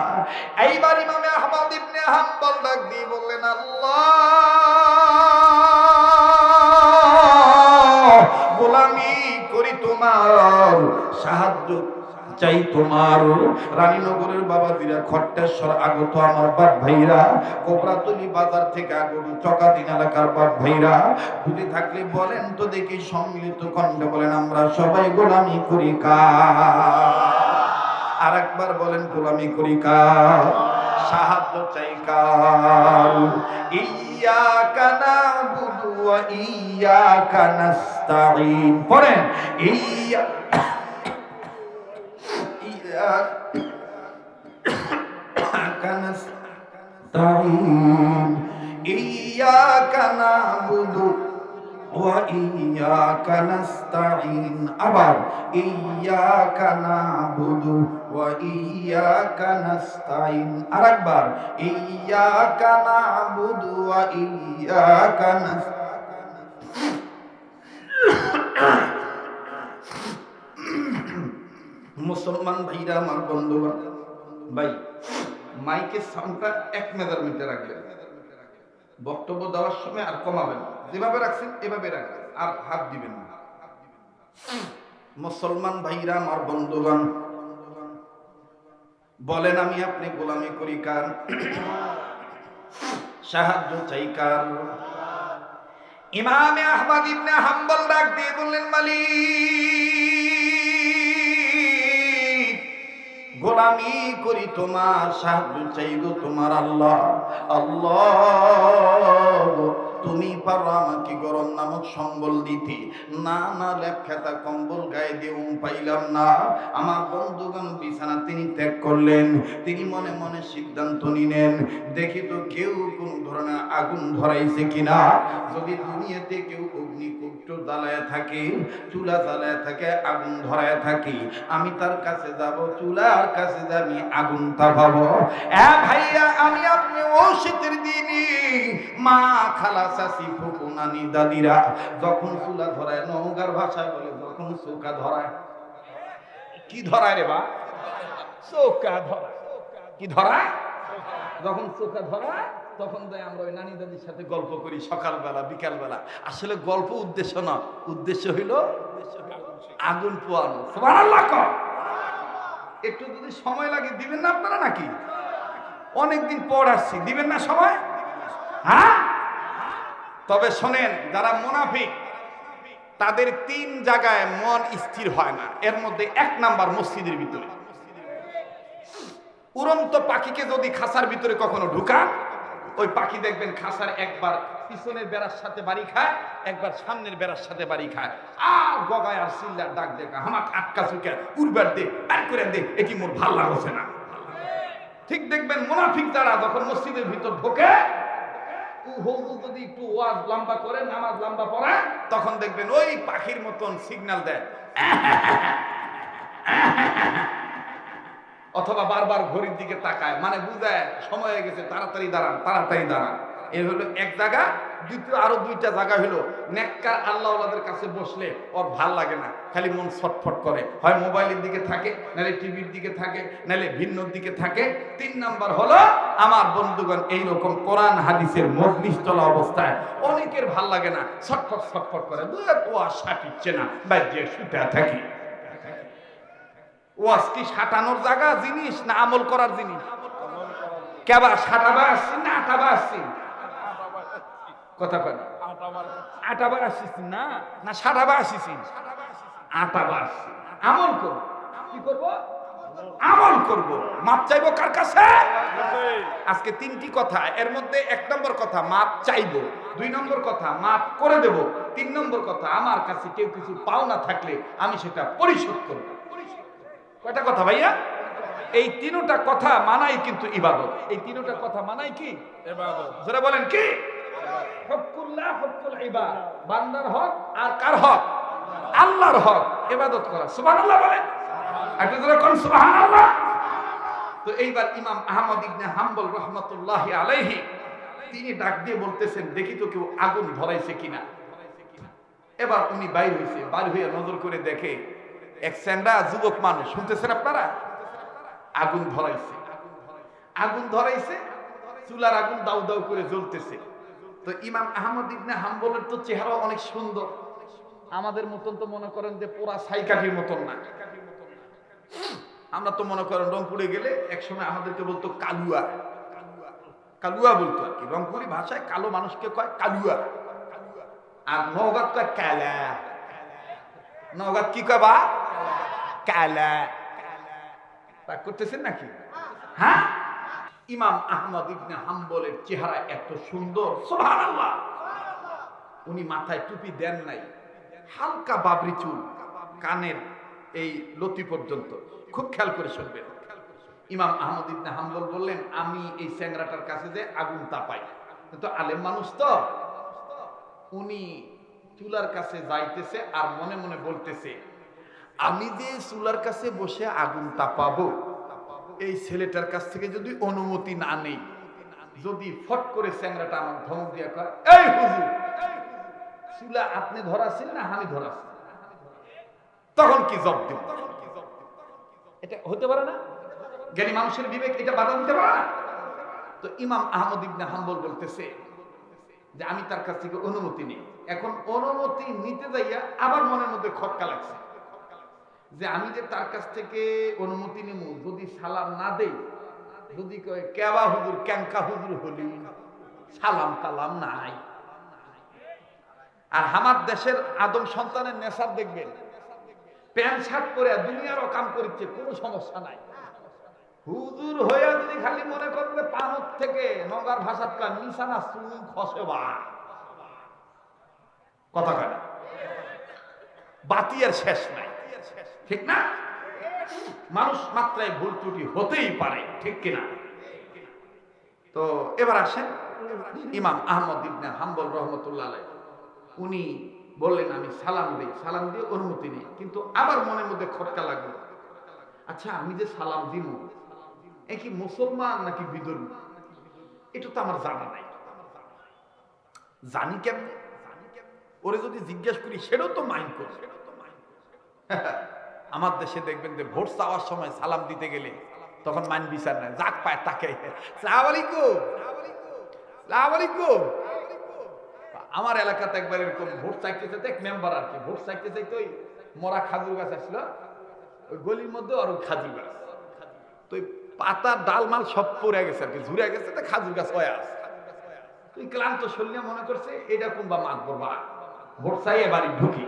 এইবার ইমাম আহমদ ইবনে হাম্বল ডাক দিয়ে বললেন, আল্লাহ, গোলামি করি তোমার, সাহায্য চাই তোমার। রানীনগরের বাবাজিরা, খট্টেশ্বর আগত আমার বাপ ভাইরা, কোবরাতলি বাজার থেকে আগত চকাদিন এলাকার বাপ ভাইরা, বুঝে থাকলে বলেন তো দেখি, সম্মিলিত কণ্ঠে বলেন, আমরা সবাই গোলামি করি কার? আর একবার বলেন, গোলামি করি কার? সাহায্য চাই কার? ইয়্যাকা না'বুদু ওয়া ইয়্যাকা নাস্তাঈন। পড়েন, ইয়্যাকা নাস্তাঈন, ইয়্যাকা না'বুদু ওয়া ইয়্যাকা নাস্তাঈন। আবার ইয়্যাকা না'বুদু ওয়া ইয়্যাকা নাস্তাঈন। আরেকবার ইয়্যাকা না'বুদু ওয়া ইয়্যাকা নাস্তাঈন। মুসলমান ভাইরা, আমার বন্ধুগণ, ভাই মাইকের সাউন্ডটা 1 মেজারমেন্টে রাখবেন, বক্তব্য দেওয়ার সময় আর কমাবেন, যেভাবে রাখছেন এভাবে রাখবেন, আর হাত দিবেন না। মুসলমান ভাইরা, আমার বন্ধুগণ, বলেন আমি আপনি গোলামি করি কার? সাহায্য চাই কার? ইমাম আহমদ ইবনে হাম্বল ডাক দিয়ে বললেন, মালিক, গোলামি করি তোমার, সাহায্য চাই গো তোমার। আল্লাহ, আল্লাহ, তুমি পারো আমাকে গরম নামক সম্বল দিতে। না না লেপ খেতা কম্বল গায়ে দিয়ে পাইলাম না। আমার বন্ধুগণ বিছানা তিনি ত্যাগ করলেন। তিনি মনে মনে সিদ্ধান্ত নিলেন, দেখি তো কেউ কোন ধরনের আগুন ধরাইছে কিনা। যদি দুনিয়াতে কেউ অগ্নিকুণ্ড জ্বালায় থাকে, চুলা জ্বালায় থাকে, আগুন ধরায় থাকে, আমি তার কাছে যাব, চুলার কাছে যাবি, আগুন তাপাবো। ভাইয়া, আমি আপনি ও শীতের দিনে মা, খালা, চাচি, ফুপু, নানি, দাদিরা যখন চুলা ধরায়, নওগাঁর ভাষায় বলে যখন চৌকা ধরায়। কি ধরায় রে বা? চৌকা ধরায়। কি ধরায়? যখন চৌকা ধরায় তখন যাই আমরা ওই নানি দাদির সাথে গল্প করি সকালবেলা বিকালবেলা। আসলে গল্প উদ্দেশ্য না, উদ্দেশ্য হইল আগুন পোয়ানো। সুবহানাল্লাহ। একটু যদি সময় লাগে দিবেন না আপনারা নাকি? অনেকদিন পর আসছি, দিবেন না সময়? হ্যাঁ, তবে শোনেন, যারা মুনাফিক তাদের 3 জায়গায় মন স্থির হয় না। এর মধ্যে 1 নাম্বার মসজিদের ভিতরে। উড়ন্ত পাখিকে যদি খাঁচার ভিতরে কখনো ঢুকান, ওই পাখি দেখবেন খাঁচার একবার পিছনের বেড়ার সাথে বাড়ি খায়, একবার সামনের বেড়ার সাথে বাড়ি খায়, আর গগায় আর চিল্লার ডাক দেখা, আমাকে আটকা চুকে উড়বার দে, আর করে দে, এটি মোর ভাল লাগছে না। ঠিক দেখবেন মুনাফিক যারা যখন মসজিদের ভিতর ঢোকে, হুজুর যদি একটু ওয়াজ লম্বা করে, নামাজ লম্বা পড়ে, তখন দেখবেন ওই পাখির মতন সিগন্যাল দেয়, অথবা বারবার ঘড়ির দিকে তাকায়, মানে বুঝায় সময় হয়ে গেছে, তাড়াতাড়ি দাঁড়ান, তাড়াতাড়ি দাঁড়ান। এই হলো এক জায়গা। দ্বিতীয় আরো দুইটা জায়গা হলো নেককার আল্লাহওয়ালাদের কাছে বসলে ওর ভাল লাগে না, খালি মন ছটফট করে, হয় মোবাইলের দিকে থাকে, নাহলে টিভির দিকে থাকে, নাহলে ভিন্ন দিকে থাকে। 3 নাম্বার হলো আমার বন্ধুগণ এইরকম কোরআন হাদিসের মজলিস চলা অবস্থায় অনেকের ভাল লাগে না, ছটফট ছটফট করে, ওয়াজ সাটিচ্ছে না, বাজে শুতে থাকি। ওয়াজ কি সাটানোর জায়গা জিনিস না আমল করার জিনিস? কেবা সাটাবা আসছি না আটাবা আসছি? কথা কয় আটাবা আসছিস না না সাটাবা আসিস? আটাবা আসছি। আমল করব, কি করব? আমল করব। মাপ চাইবো কার কাছে? আজকে 3টি কথা, এর মধ্যে 1 নম্বর কথা মাপ চাইবো, 2 নম্বর কথা মাপ করে দেব, 3 নম্বর কথা আমার কাছে কেউ কিছু পাওনা থাকলে আমি সেটা পরিশোধ করব। কয়টা কথা ভাইয়া? এই 3টা কথা মানাই কিন্তু ইবাদত। এই 3টা কথা মানাই কি ইবাদত? যারা বলেন কি হকুল্লাহ হকুল ইবাদ, বান্দার হক আর কার হক? আল্লাহর হক। ইবাদত করা। সুবহানাল্লাহ বলেন, একটু জোরে কোন সুবহানাল্লাহ। তো এইবার ইমাম আহমদ ইবনে হাম্বল রাহমাতুল্লাহি আলাইহি তিনি ডাক দিয়ে বলতেছেন, দেখি তো কেউ আগুন ধরাইছে কিনা। এবার উনি বাইর হইছে, বাইর হইয়া নজর করে দেখে এক স্যান্ডা যুবক মানুষ, শুনতেছেন আপনারা, আগুন ধরাইছে। আগুন ধরাইছে, চুলার আগুন দাউ দাউ করে জ্বলতেছে। তো ইমাম আহমদ ইবনে হাম্বলের তো চেহারা অনেক সুন্দর, আমাদের মতন তো মনে করেন যে পোড়া ছাইকাঠির মতন না। আমরা তো মনে করেন রংপুরে গেলে একসময় আমাদেরকে বলতো কালুয়া, কালুয়া বলতো আর কি, রংপুরি ভাষায় কালো মানুষকে কয় কালুয়া। আর নওগাঁ কয় কালা। নওগাঁ কি কয় বা? কালা। রাগ করতেছেন নাকি? হ্যাঁ, ইমাম আহমদ ইবনে হাম্বলের চেহারা এত সুন্দর, সুবহানাল্লাহ। উনি মাথায় টুপি দেন নাই, হালকা বাবরি চুল, কানের এই লতি পর্যন্ত। খুব খেয়াল করে শুনবেন। ইমাম আহমদ ইবনে হাম্বল বললেন, আমি এই স্যাংরাটার কাছে যে আগুন তাপাই, কিন্তু আলেম মানুষ তো, উনি চুলার কাছে যাইতেছে আর মনে মনে বলতেছে, আমি যে চুলার কাছে বসে আগুন তাপাবো, এই ছেলেটার কাছ থেকে যদি অনুমতি না নেই, যদি ফট করে স্যাংরাটা আমার ধমক দিয়া কয়, এই হুজুর, চুলা আপনি ধরাছেন না আমি ধরাছি, তখন কি জবাব দেব? এটা হতে পারে না? জ্ঞানী মানুষের বিবেক এটা বাধা দিতে পারে না? তো ইমাম আহমদ ইবনে হাম্বল বলতেছে যে আমি তার কাছ থেকে অনুমতি নিই। এখন অনুমতি নিতে যাইয়া আবার মনের মধ্যে খটকা লাগছে যে আমি যে তার কাছ থেকে অনুমতি নিব, যদি সালাম না দেই, যদি কয় কেবা হুজুর ক্যাঙ্কা হুজুর হলি, সালাম কালাম নাই। আর আমার দেশের আদম সন্তানের নেশার দেখবেন, প্যান্ট শার্ট পরে দুনিয়ারও কাম করছে, কোনো সমস্যা নাই। হুজুর হইয়া যদি খালি মনে করবে পানত থেকে নগার ভাষার কান নিশানা চুল খসে বা কথা কয় না, বাতি আর শেষ নাই, ঠিক না? মানুষ মাত্রায় ভুল ত্রুটি হতেই পারে, ঠিক কিনা? তো এবার আসেন ইমাম আহমদ ইবনে হাম্বল রাহমাতুল্লাহ আলাইহি, উনি বললেন আমি সালাম দিই, সালাম দিয়ে অনুমতি নেই, কিন্তু আবার মনের মধ্যে খটকা লাগলো, আচ্ছা আমি যে সালাম দিব, এ কি মুসলমান নাকি বিধর্মী, এটা তো আমার জানা নাই, জানি কেমন? ওরে যদি জিজ্ঞেস করি সেটাও তো মাইন্ড করছে। আমার দেশে দেখবেন যে ভোট চাওয়ার সময় সালাম দিতে গেলে তখন মান বিচার নাই, যাক পায় তাকে সালাম আলাইকুম, সালাম আলাইকুম। আমার এলাকাতে একবার এরকম ভোট চাইতে চাইতে এক মেম্বার আর কি ভোট চাইতে চাইতে ওই মরা খাজুর গাছ আসলো ওই গলির মধ্যে, আর ওই খাজুর গাছ তো পাতা ডাল মাল সব পড়ে গেছে আর কি, ঝুরে গেছে, তো খাজুর গাছ হয়ে আছে। তুই ক্লান্ত শরীরে মনে করছে এটা কোনবা মাত করবা, ভোট চাই এবারই ঢুকি।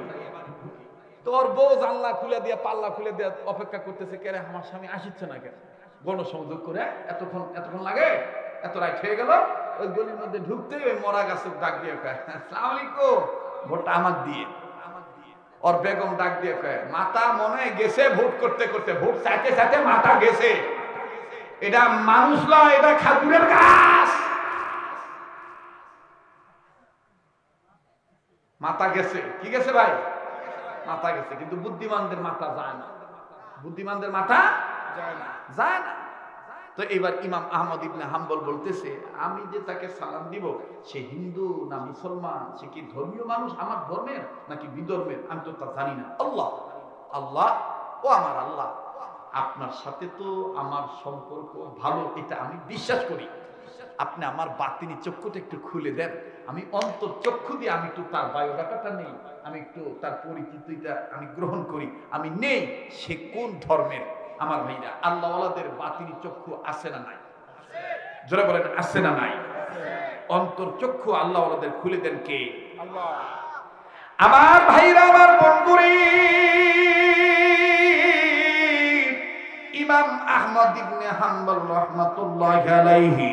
তোর বউ জানলা খুলে দিয়ে পাল্লা খুলে দিয়ে অপেক্ষা করতেছে, কেরে আমার স্বামী আসিচ্ছে না কেন, গণসংযোগ করে এতক্ষণ লাগে, এত রাত হয়ে গেল। ওই গলির মধ্যে ঢুকতেই ওই মরা গাছের ডাক দিয়ে কয় আসসালামু আলাইকুম, ভোটটা আমার দিয়ে। ওর বেগম ডাক দিয়ে কয় মাতা মনে গেছে ভোট করতে করতে, ভোট চাইতে চাইতে মাথা গেছে, এটা মানুষ নয়, এটা খাজুরের গাছ, মাথা গেছে। কি গেছে ভাই? মাথা গেছে। কিন্তু বুদ্ধিমানদের মাথা যায় না, বুদ্ধিমানদের মাথা যায় না। তো এবার ইমাম আহমদ ইবনে হাম্বল বলতেছে, আমি যে তাকে সালাম দিব সে হিন্দু না মুসলমান, সে কি ধর্মীয় মানুষ আমার ধর্মের নাকি বিধর্মের, আমি তো তা জানি না। আল্লাহ আল্লাহ ও আমার আল্লাহ, আপনার সাথে তো আমার সম্পর্ক ভালো, এটা আমি বিশ্বাস করি। আপনি আমার বাতিনি চক্ষুটা একটু খুলে দেন, আমি অন্তর চক্ষু দিয়ে আমি একটু তার বায়োডাটাটা নেই, আমি একটু তার পরিচিতিটা আমি গ্রহণ করি, আমি নেই সে কোন ধর্মের। আমার ভাইরা, আল্লাহওয়ালাদের বাতিনি চক্ষু আছে না নাই? জোরে বলেন আছে না নাই? অন্তর চক্ষু আল্লাহওয়ালাদের খুলে দেন কে? আল্লাহ। আমার ভাইরা, আমার বন্ধুরে, ইমাম আহমদ ইবনে হাম্বল রাহমাতুল্লাহি আলাইহি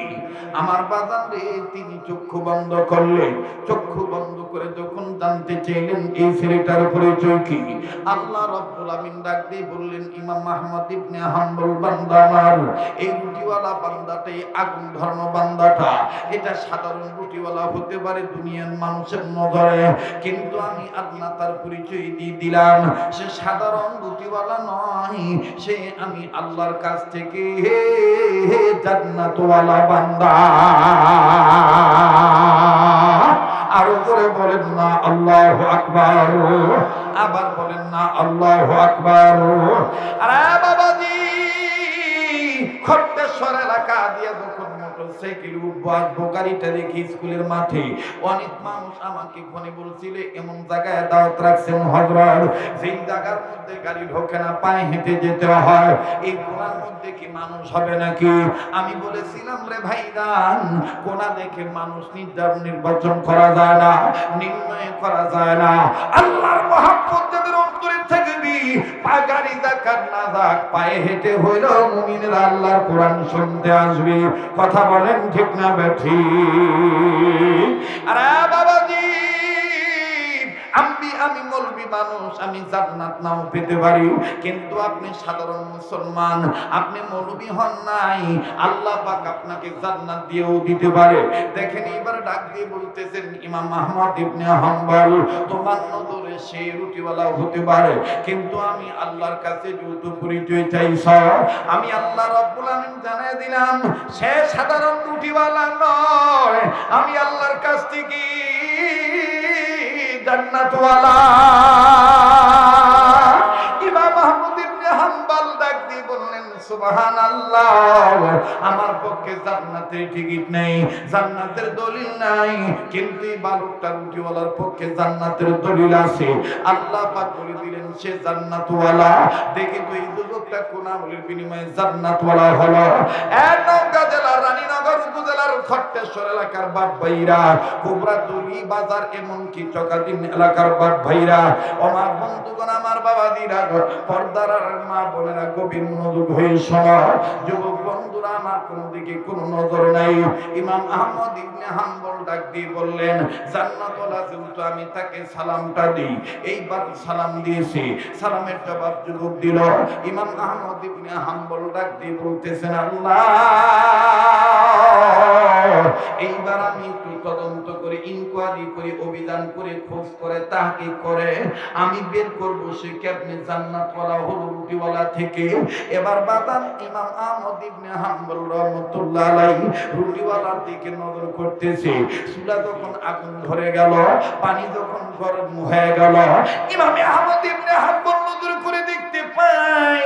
আমার বাজান রে, তিনি চক্ষু বন্ধ করলেন। চক্ষু বন্ধ করে যখন জানতে চাইলেন এই ছেলেটার পরিচয় কি, আল্লাহ রাব্বুল আমিন ডাক দিয়ে বললেন, ইমাম আহমদ ইবনে হাম্বল বান্দা আমার, এই রুটিওয়ালা বান্দাটাই আগুন ধরানো বান্দাটা, এটা সাধারণ রুটিওয়ালা হতে পারে দুনিয়ার মানুষের নজরে, কিন্তু আমি আল্লাহ তার পরিচয় দিয়ে দিলাম, সে সাধারণ রুটিওয়ালা নয়, সে আমি আল্লাহর কাছ থেকে জান্নাতওয়ালা বান্দা। আরো করে বলেন না আল্লাহু আকবার, আবার বলেন না আল্লাহু আকবার। আরে বাবাজি, খট্টেশ্বর এলাকা দিয়ে যখন মোটরসাইকেল উঠবো আসবো, গাড়িটা রেখে স্কুলের মাঠে অনেক মানুষ আমাকে ফোনে বলছিল এমন জায়গায় দাওয়াত রাখছেন হযরত, যেই জায়গার মধ্যে গাড়ি ঢোকে না, পায়ে হেঁটে যেতে হয়, এই কোনার মধ্যে কি মানুষ হবে নাকি? আমি বলেছিলাম, রে ভাইজান, কোনা দেখে মানুষ নির্বাচন করা যায় না, নির্ণয় করা যায় না। আল্লাহর মহব্বত যাদের অন্তরে থাকবি, পা গাড়ি যাক না যাক, পায়ে হেঁটে হইলেও মুমিনেরা আল্লাহর কোরআন শুনতে আসবে। কথা বলেন ঠিক না বেঠিক? আরে বাবাজি, আমি মৌলবি মানুষ, আমি জান্নাত নাও পেতে পারি, কিন্তু আপনি সাধারণ মুসলমান, আপনি মৌলবি হন নাই, আল্লাহ পাক আপনাকে জান্নাত দিয়েও দিতে পারে। দেখেন এবার ডাক দিয়ে বলতেছেন, ইমাম আহমদ ইবনে হাম্বল, তোমার নজরে সেই রুটিওয়ালা হতে পারে, কিন্তু আমি আল্লাহর কাছে যেহেতু পরিচয় চাইছ, আমি আল্লাহ রাব্বুল আমিন জানিয়ে দিলাম সে সাধারণ রুটিওয়ালা নয়, আমি আল্লাহর কাছ থেকে জান্নাতওয়ালা। ইমাম আহমদ ইবনে হাম্বল ডাক দিয়ে বললেন, সুবহানাল্লাহ, আমার পক্ষে জান্নাতের টিকিট নেই, জান্নাতের দলিল নাই, কিন্তু এই বালকটা রুটিওয়ালার পক্ষে জান্নাতের দলিল আছে। আল্লাহ পাক বলে দিলেন সে জান্নাতওয়ালা। দেখি তো এই যুবকটা কোন আমলের বিনিময়ে জান্নাতওয়ালা হলো। নওগাঁ জেলার রানীনগর উপজেলার খট্টেশ্বর এলাকার বাপ ভাইরা, কুবরাতুলি বাজার, এমনকি চকাদিন এলাকার বাপ ভাইরা, আমার বন্ধুগণ, আমার বাবাদিরা, পর্দার মা বোনেরা, গভীর মনোযোগ হয়ে শোনো। যুবক বন্ধুরা আমার, কোন দিকে কোন নজর নাই। ইমাম আহমদ ইবনে হাম্বল ডাক দিয়ে বললেন, জান্নাতওয়ালা যেহেতু আমি তাকে সালামটা দিই, এইবার সালাম দিয়েছি, সালামের জবাব যুবক দিল। ইমাম আহমদ ইবনে হাম্বল ডাক দিয়ে বলতেছেন, আল্লাহ, এইবার আমি একটু তদন্ত করে, ইনকোয়ারি করে, অভিযান করে, খোঁজ করে, তাহকিক করে আমি বের করব সে কেমনে জান্নাতওয়ালা হলো রুটিওয়ালা থেকে। এবার বাদান ইমাম আহমদ ইবনে হাম্বল রাহমাতুল্লাহ আলাইহি রুটিওয়ালার দিকে নজর করতেছে। চুলা যখন আগুন ধরে গেল, পানি যখন গরম হয়ে গেল, ইমাম আহমদ ইবনে হাম্বল নজর করে দেখতে পায়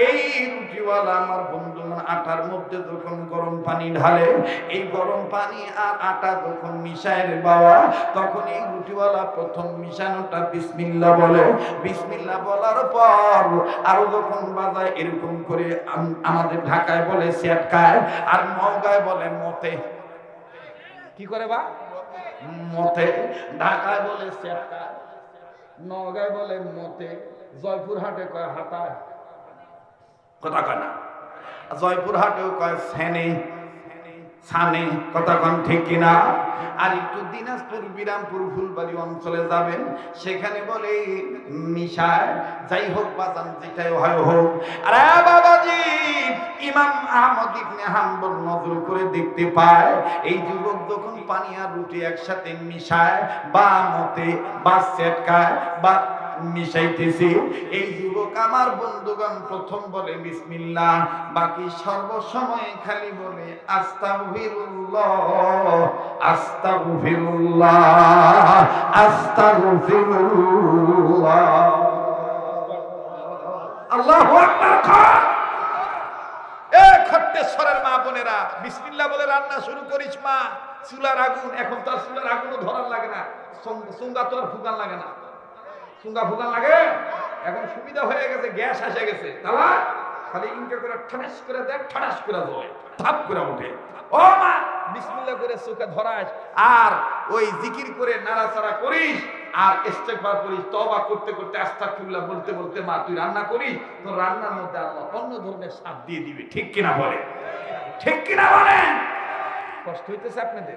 এই রুটিওয়ালা আমার বন্ধু আটার মধ্যে যখন গরম পানি ঢালে, এই গরম পানি আর আটা যখন মিশায় রে বাবা, তখন এই রুটিওয়ালা প্রথম মিশানোটা বিসমিল্লাহ বলে। বিসমিল্লাহ বলার পর আরো যখন বাজায়, এরকম করে আমাদের ঢাকায় বলে সেটকায়, আর নওগাঁয় বলে মতে। কি করে বা? মতে। ঢাকায় বলে সেটকায়, নওগাঁয় বলে মতে, জয়পুরহাটে কয় হাটায়, কথা কয় না, জয়পুরহাটেও কয় সেনে, সানে, কথা কন ঠিক কিনা? আর একটু দিনাজপুর, বিরামপুর, ফুলবাড়ি অঞ্চলে যাবেন, সেখানে বলে মিশায়। যাই হোক বাজান, যেটাই হয় হোক। আরে বাবাজি, ইমাম আহমদ ইবনে হাম্বল নজর করে দেখতে পায় এই যুবক যখন পানি আর রুটি একসাথে মিশায়, বা মতে, বা সেটকায়, বা মিশাইতেছি। এই যুবক আমার বন্ধুগণ প্রথম বলে বিসমিল্লাহ, বাকি সর্বসময় খালি বলে আস্তাগফিরুল্লাহ, আস্তাগফিরুল্লাহ, আস্তাগফিরুল্লাহ। আল্লাহু আকবার। এ খট্টেশ্বরের মা বোনেরা, বিসমিল্লাহ বলে রান্না শুরু করিস মা। চুলার আগুন, এখন তো আর চুলার আগুনও ধরার লাগে না, সুঙ্গা তো আর ফুগান লাগে না। সুঙ্গা ফুগান লাগে, এখন সুবিধা হয়ে গেছে, গ্যাস এসে গেছে। তাহলে খালি ইনকে করে ঠাস করে দেখ, ঠাস করে জ্বলে, থাপ করে ওঠে। ও মা, বিসমিল্লাহ করে চোখে ধরাস, আর ওই জিকির করে নাড়াচাড়া করিস, আর ইস্তেগফার করিস, তওবা করতে করতে আস্তাগফিরুল্লাহ বলতে বলতে মা তুই রান্না করিস, তো রান্নার মধ্যে আল্লাহ অন্য ধরনের স্বাদ দিয়ে দিবে। ঠিক কিনা বলে? ঠিক কিনা বলেন? কষ্ট হইতেছে আপনাদের?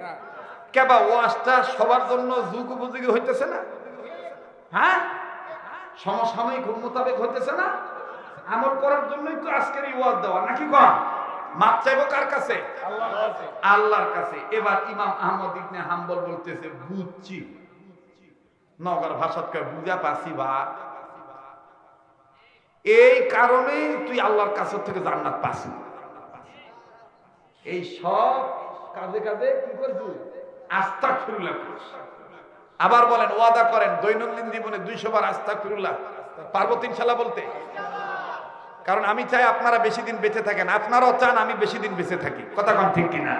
কেবা ওয়াজটা সবার জন্য যুগ উপযোগী হইতেছে না? হ্যাঁ, সমসাময়িক মোতাবেক হইতেছে না? আমল করার জন্যই তো আজকের এই ওয়াজ দেওয়া, নাকি কম? মাপ চাইবো কার কাছে? আল্লাহর কাছে। এবার ইমাম আহমদ ইবনে হাম্বল বলতেছে, বুঝছি, নগর ভাষাত কয় বুঝা পাছি বা, এই কারণে তুই আল্লাহর কাছ থেকে জান্নাত পাসি। এই সব কাজে কাজে কি করবি? আস্তাগফিরুল্লাহ করিস। আবার বলেন, ওয়াদা করেন দৈনন্দিন জীবনে 200 বার আস্তাগফিরুল্লাহ পারবো তো ইনশাআল্লাহ বলতে? কারণ আমি চাই আপনারা বেশি দিন বেঁচে থাকেন, আপনারাও চান আমি বেশি দিন বেঁচে থাকি। কথা কন ঠিক কিনা?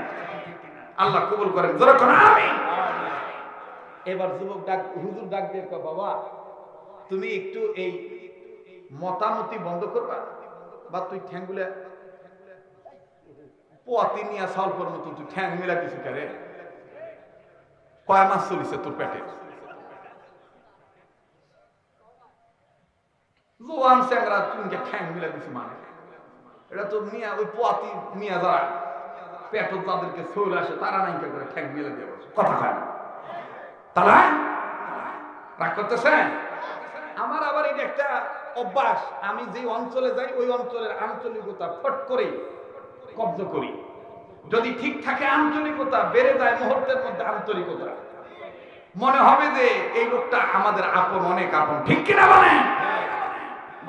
আল্লাহ কবুল করেন, জোরে কোন আমিন। এবার যুবক ডাক, হুজুর ডাক দিয়ে কয়, বাবা তুমি একটু এই মতামতি বন্ধ করবা, বা তুই ঠ্যাংগুলা পোয়াতি নিয়ে সালপর মতো তুই ঠ্যাং মিলা কিছু করে, কয় মাস চলিছে তোর পেটে? জোয়ান স্যাংরা তুমি ঠ্যাং মিলা কিছু মানে এটা তো মিয়া, ওই পোয়াতি মিয়া যারা পেট তাদেরকে চলে আসে তারা নাইকা করে ঠ্যাং মিলা দিয়ে বসে কথা খায় না। তারা রাগ করতেছে। আমার আবার এটা একটা অভ্যাস, আমি যে অঞ্চলে যাই ওই অঞ্চলের আঞ্চলিকতা ফট করে কব্জ করি। যদি ঠিক থাকে আঞ্চলিকতা, বেড়ে যায় মুহূর্তের মধ্যে আন্তরিকতা, মনে হবে যে এই লোকটা আমাদের আপন, অনেক আপন। ঠিক কিনা বলেন?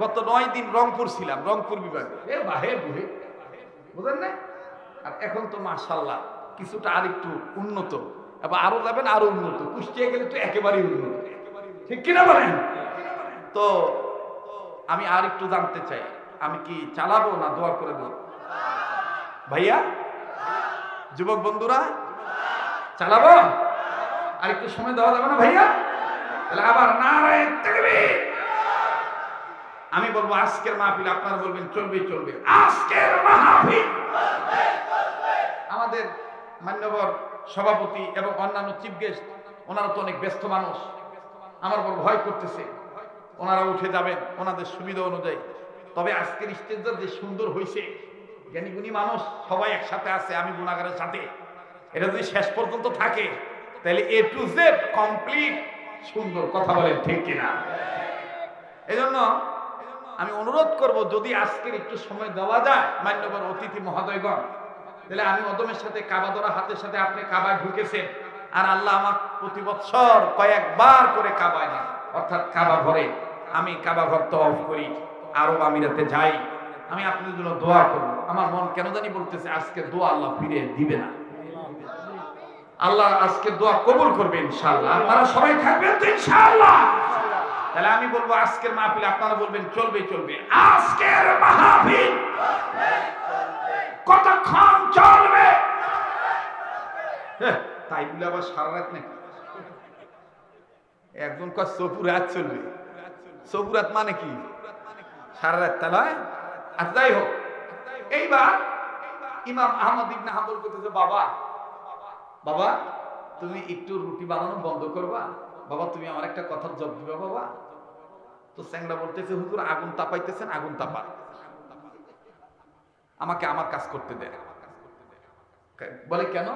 গত 9 দিন রংপুর ছিলাম, রংপুর বিভাগে। বুঝলেন না? আর এখন তো মাশাআল্লাহ কিছুটা আরেকটু উন্নত, এবার আরো যাবেন আরো উন্নত, কুষ্টিয়া গেলে তো একেবারেই উন্নত। ঠিক কিনা বলেন? তো আমি আর একটু জানতে চাই, আমি কি চালাবো না দোয়া করে দেব? ভাইয়া, যুবক বন্ধুরা, চালাবো? আর একটু সময় দেওয়া যাবে না ভাইয়া? তাহলে আবার নারায়ে তাকবীর। আমি বলবো আজকের মাহফিল, আপনারা বলবেন চলবে চলবে। আজকের মাহফিল আমাদের মান্যবর সভাপতি এবং অন্যান্য চিফ গেস্ট, ওনারা তো অনেক ব্যস্ত মানুষ, আমার বড় ভয় করতেছে। ওনারা উঠে যাবেন ওনাদের সুবিধা অনুযায়ী। তবে আজকের স্টেজটা যে সুন্দর হয়েছে, জ্ঞানীগুণী মানুষ সবাই একসাথে আছে, আমি গুণাগারের সাথে, এটা যদি শেষ পর্যন্ত থাকে তাহলে A to Z কমপ্লিট সুন্দর। কথা বলেন ঠিক কিনা? এই জন্য আমি অনুরোধ করব, যদি আজকের একটু সময় দেওয়া যায় মান্যবর অতিথি মহোদয়গণ, তাহলে আমি অদমের সাথে কাবা ধরা হাতের সাথে আপনি কাবায় ঢুকেছেন, আর আল্লাহ আমার প্রতি বছর কয়েকবার করে কাবায় নেন, অর্থাৎ কাবা ঘরে আমি কাবা ঘর তওয়াফ করি, আরব আমিরাতে যাই, আমি আপনাদের জন্য দোয়া করব। আমার মন কেন জানি বলতেছে আজকে দোয়া আল্লাহ ফিরে দিবে না, আল্লাহ আজকে দোয়া কবুল করবে ইনশাআল্লাহ। আপনারা সবাই থাকবেন তো ইনশাআল্লাহ? তাহলে আমি বলবো আজকের মাহফিল, আপনারা বলবেন চলবে চলবে। আজকের মাহফিল কতক্ষণ চলবে? তাই বলে আবার সারা রাত নাকি? একজন কয় সপুরাত চলবে। সপুরাত মানে কি? সারা রাত। তাহলে আর যাই হোক, এইবার ইমাম আহমদ ইবনে হাম্বল বলতেছে, বাবা বাবা তুমি একটু রুটি বানানো বন্ধ করবা, বাবা তুমি আমার একটা কথার জবাব দিবা বাবা। তো স্যাংরা বলতেছে, হুজুর আগুন তাপাইতেছেন, আগুন তাপা, আমাকে আমার কাজ করতে দেয়। বলে কেন?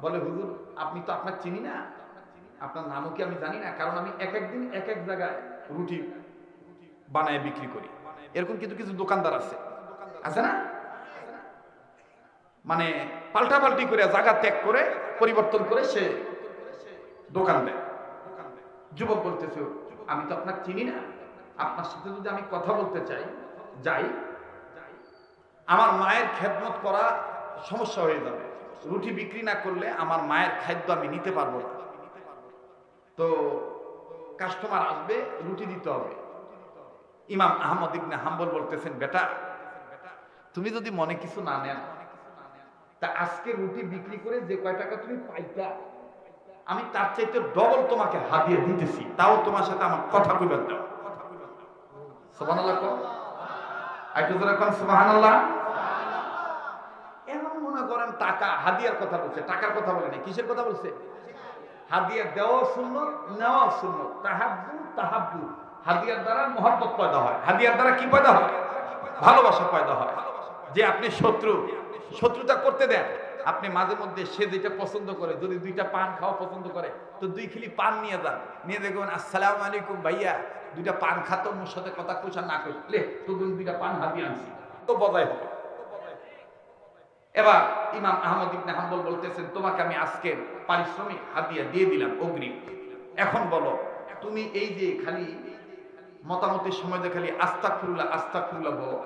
বলে হুজুর আপনি তো আপনার চিনি না, আপনার নামও কি আমি জানি না, কারণ আমি এক এক দিন এক এক জায়গায় রুটি বানায় বিক্রি করি। এরকম কিন্তু কিছু দোকানদার আছে না, মানে পাল্টাপাল্টি করে জায়গা ত্যাগ করে পরিবর্তন করে সে দোকান দেয়। যুবক বলতেছে, আমি তো আপনাকে চিনি না, আপনার সাথে যদি আমি কথা বলতে চাই যাই, আমার মায়ের খেদমত করা সমস্যা হয়ে যাবে। রুটি বিক্রি না করলে আমার মায়ের খাদ্য আমি নিতে পারবো না। তো কাস্টমার আসবে, রুটি দিতে হবে। ইমাম আহমদ ইবনে হাম্বল বলতেছেন, বেটা তুমি যদি মনে কিছু না নেন, তা আজকে রুটি বিক্রি করে যে কয় টাকা তুমি পাইতা, আমি তার চাইতে ডবল তোমাকে হাদিয়া দিতেছি, তাও তোমার সাথে আমার কথা কইবার দাও। সুবহানাল্লাহ কও, আইতো যারা কোন সুবহানাল্লাহ। এখন মনে করেন টাকা হাদিয়ার কথা বলছে, টাকার কথা বলে না, কিসের কথা বলছে? হাদিয়া দেওয়া সুন্নত, নেওয়া সুন্নত। তাহাব্বু, হাদিয়ার দ্বারা মহব্বত পয়দা হয়। হাদিয়ার দ্বারা কি পয়দা হয়? ভালোবাসা পয়দা হয়। যে আপনি শত্রুতা করতে দেন, আপনি মাঝে মধ্যে সে যেটা পছন্দ করে, যদি 2টা পান খাওয়া পছন্দ করে তো 2 খিলি পান নিয়ে যান, নিয়ে দেখবেন আসসালামু আলাইকুম ভাইয়া, 2টা পান খাতো, মোর সাথে কথা কইছা না কইলে তো 2টা পান হাদিয়া আনছি, তো বজায় হবে। এবার ইমাম আহমদ ইবনে হাম্বল বলতেছেন, তোমাকে আমি আজকের পারিশ্রমিক হাদিয়া দিয়ে দিলাম অগ্রিম। এখন বলো, তুমি এই যে খালি মতামতের সময় যে খালি আস্তাগফিরুল্লাহ আস্তাগফিরুল্লাহ বলো,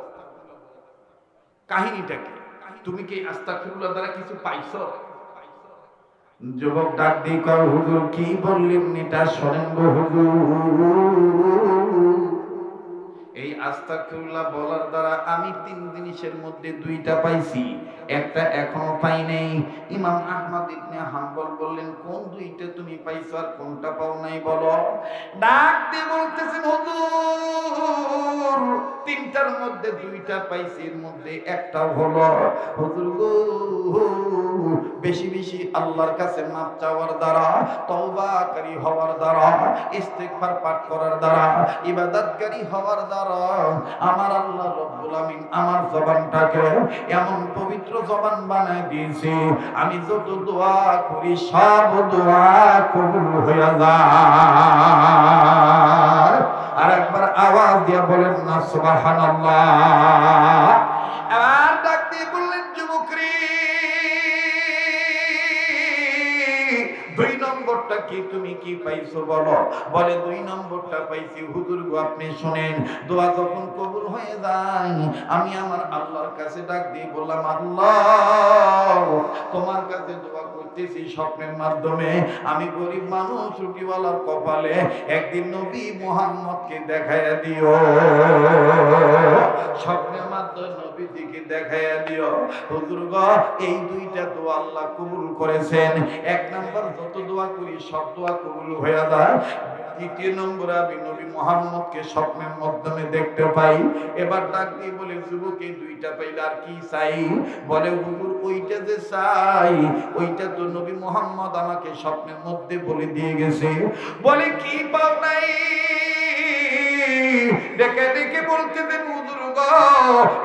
কাহিনীটা কি? তুমি কি আস্তাগফিরুল্লাহ দ্বারা কিছু পাইছো? যুবক ডাক দিয়ে কয়, হুজুর কি বললেন এটা শোনেন গো হুজুর। এই আস্তাগফিরুল্লাহ বলার দ্বারা আমি 3 জিনিসের মধ্যে 2টা পাইছি, একটা এখনো পাই নাই। ইমাম আহমদ ইবনে হাম্বল বললেন, কোন 2টা তুমি পাইছো আর কোনটা পাও নাই বলো? ডাক দিয়ে বলতেছেন, হুজুর 3টার মধ্যে 2টা পাইছি, এর মধ্যে একটা হলো হুজুর গো, বেশি বেশি আল্লাহর কাছে মাফ চাওয়ার দ্বারা, তওবাকারী হওয়ার দ্বারা, ইস্তিগফার পাঠ করার দ্বারা, ইবাদতকারী হওয়ার দ্বারা আমার আল্লাহ রব্বুল আমিন আমার জবানটাকে এমন পবিত্র জবান বানায় দিয়েছে, আমি যত দোয়া করি সব দোয়া কবুল হয়ে যায়। আর একবার আওয়াজ দিয়ে বলেন না সুবহানাল্লাহ। এবার ডাক দিয়ে বললেন, যুবক রে 2 নম্বরটা কি, তুমি কি পাইছো বলো? বলে 2 নম্বরটা পাইছি হুজুর গো, আপনি শুনেন, দোয়া যখন কবুল হয়ে যায় আমি আমার আল্লাহর কাছে ডাক দিয়ে বললাম, আল্লাহ তোমার কাছে দোয়া করতেছি স্বপ্নের মাধ্যমে, আমি গরিব মানুষ, রুটিওয়ালার কপালে একদিন নবী মুহাম্মদকে দেখাইয়া দিও, স্বপ্নের মাধ্যমে নবীজিকে দেখাইয়া দিও। হুজুর গো এই 2টা দোয়া আল্লাহ কবুল করেছেন। 1 নম্বর যত দোয়া করি সব দোয়া কবুল হয়ে যায়। 2 নম্বরে আমি নবী মুহাম্মদকে স্বপ্নের মাধ্যমে দেখতে পাই। এবার ডাক দিয়ে বলে, যুবক এই 2টা পাইলে আর কি চাই? বলে, হুজুর ওইটা যে চাই ওইটা তো নবী মুহাম্মদ আমাকে স্বপ্নের মধ্যে বলে দিয়ে গেছে। বলে, কি পাও নাই? ডেকে ডেকে বলতে দেন, হুজুর গো